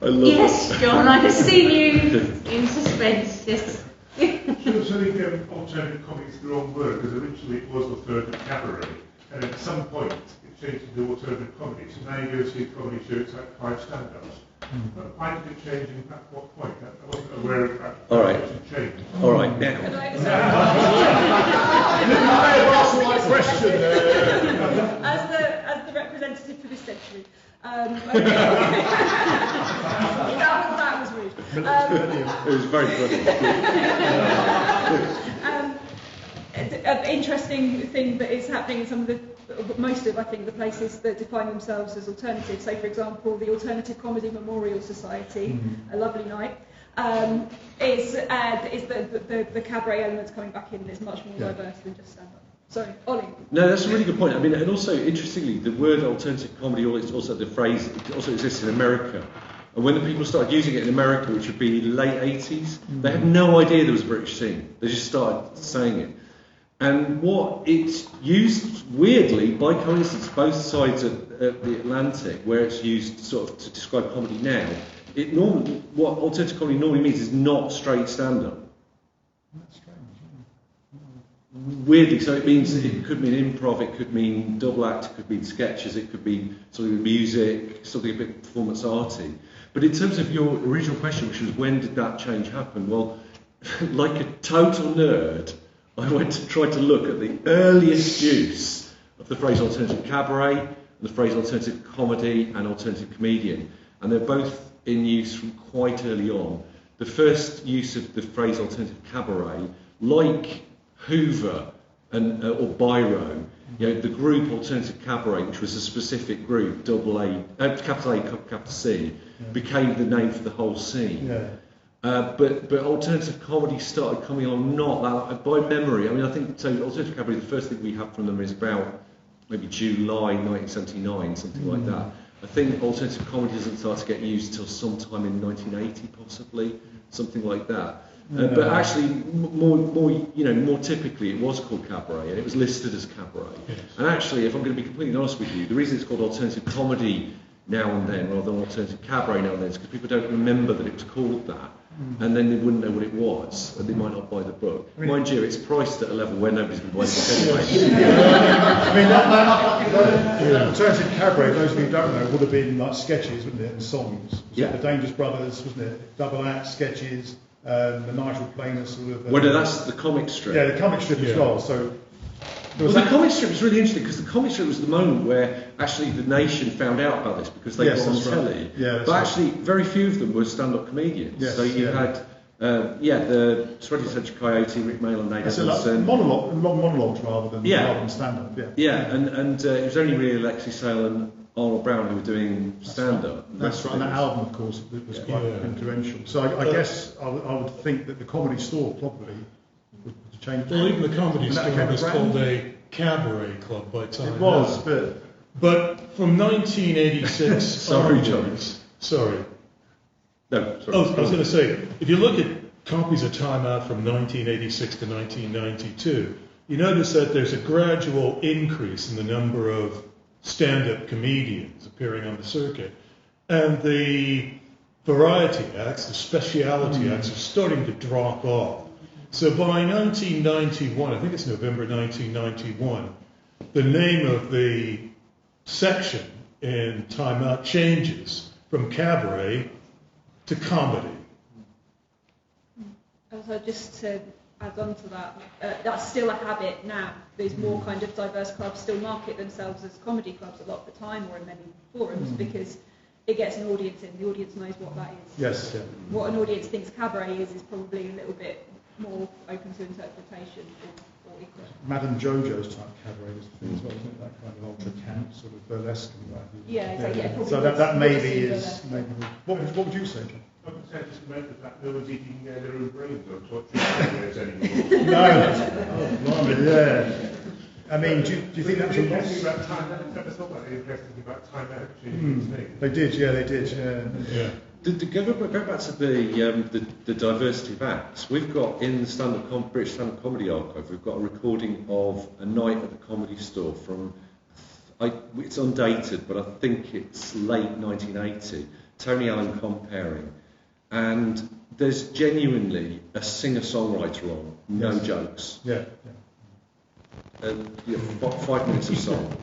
Speaker 3: I love
Speaker 1: it. John, I can see you in suspense. Yes.
Speaker 11: Should have said alternative comedy is the wrong word, because originally it was alternative cabaret, and at some point it changed to alternative comedy. So now you go see a comedy show, it's like 5 stand-ups. But why did it change and at what point? I wasn't aware of that.
Speaker 3: All right.
Speaker 11: Changed.
Speaker 3: All right, now.
Speaker 5: I have asked the right question.
Speaker 4: As the representative for this century. That was rude.
Speaker 3: It was very funny.
Speaker 4: An interesting thing that is happening in some of most of, I think, the places that define themselves as alternative. So, for example, the Alternative Comedy Memorial Society, a lovely night, is the cabaret elements coming back in. It's much more diverse than just stand-up. Sorry, Ollie.
Speaker 3: No, that's a really good point. I mean, and also, interestingly, the word alternative comedy, also the phrase, it also exists in America. And when the people started using it in America, which would be late 80s, they had no idea there was a British scene. They just started saying it. And what it's used, weirdly, by coincidence, both sides of the Atlantic, where it's used sort of to describe comedy now, what alternative comedy normally means is not straight stand-up.
Speaker 2: That's strange,
Speaker 3: Weirdly, so it means it could mean improv, it could mean double act, it could mean sketches, it could be something with music, something a bit performance arty. But in terms of your original question, which was when did that change happen? Well, like a total nerd, I went to try to look at the earliest use of the phrase alternative cabaret, and the phrase alternative comedy and alternative comedian. And they're both in use from quite early on. The first use of the phrase alternative cabaret, like Hoover or Biro, the group Alternative Cabaret, which was a specific group, capital A, capital C, became the name for the whole scene.
Speaker 2: Yeah.
Speaker 3: But alternative comedy started coming along not that by memory. I mean, I think so. Alternative Cabaret, the first thing we have from them is about maybe July 1979, something like that. I think alternative comedy doesn't start to get used until sometime in 1980, possibly, something like that. But actually, more typically, it was called cabaret, and it was listed as cabaret.
Speaker 5: Yes.
Speaker 3: And actually, if I'm going to be completely honest with you, the reason it's called alternative comedy now and then, rather than alternative cabaret now and then, is because people don't remember that it was called that, and then they wouldn't know what it was, and they might not buy the book. Mind you, it's priced at a level where nobody's going to buy the book anyway.
Speaker 2: Alternative cabaret, those of you who don't know, would have been like sketches, wouldn't it, and songs.
Speaker 3: Yeah.
Speaker 2: The Dangerous Brothers, wasn't it? Double act sketches, the Nigel Planer sort of.
Speaker 3: Well, no, that's the comic strip.
Speaker 2: Yeah, the comic strip as well. So.
Speaker 3: The comic strip was really interesting because the comic strip was the moment where actually the nation found out about this because they got on telly.
Speaker 2: Right. Yeah,
Speaker 3: but actually, very few of them were stand-up comedians.
Speaker 2: Yes,
Speaker 3: so you had, the 20th Century Coyote, Rick Mail and Nate Evanson.
Speaker 2: Long monologues rather than stand-up.
Speaker 3: And it was only really Alexi Sale and Arnold Brown who were doing stand-up.
Speaker 2: That's right. And that album, of course, was quite influential. So I guess I would think that the Comedy Store probably would change.
Speaker 5: Well, even the Comedy Store was called a cabaret club by time.
Speaker 2: It was,
Speaker 5: but from 1986
Speaker 3: Sorry, John.
Speaker 5: Sorry.
Speaker 3: No, sorry.
Speaker 5: I was going to say, if you look at copies of Time Out from 1986 to 1992, you notice that there's a gradual increase in the number of stand-up comedians appearing on the circuit. And the variety acts, the speciality acts, are starting to drop off. So by 1991, I think it's November 1991, the name of the section in Time Out changes from cabaret to comedy.
Speaker 6: Also, just to add on to that, that's still a habit now. There's more kind of diverse clubs still market themselves as comedy clubs a lot of the time, or in many forums, because it gets an audience in. The audience knows what that is.
Speaker 2: Yes. Yeah.
Speaker 6: What an audience thinks cabaret is probably a little bit more open to interpretation or equal.
Speaker 2: Madame Jojo's type cabaret was the thing as well, isn't it? That kind of ultra camp, sort of burlesque and what have you.
Speaker 6: Yeah, exactly. Yeah,
Speaker 2: so that maybe is. What would you say, John?
Speaker 11: I would say just about the fact no one's eating their own brains on torture anymore.
Speaker 2: No. Blimey, yeah. I mean, do you think that was a loss?
Speaker 11: About time, I never thought that interesting about Time Out changing its name.
Speaker 2: They did, yeah.
Speaker 3: Go back to the diversity of acts. We've got in the British Stand-Up Comedy Archive, we've got a recording of a night at the Comedy Store from, it's undated, but I think it's late 1980, Tony Allen comparing. And there's genuinely a singer-songwriter on, no jokes.
Speaker 2: Yeah.
Speaker 3: 5 minutes of song.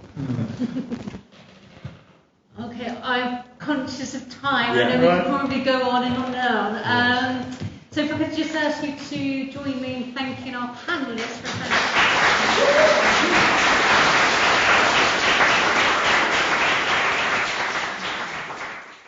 Speaker 1: Okay, I'm conscious of time. I know we can probably go on and on and on. So if I could just ask you to join me in thanking our panellists for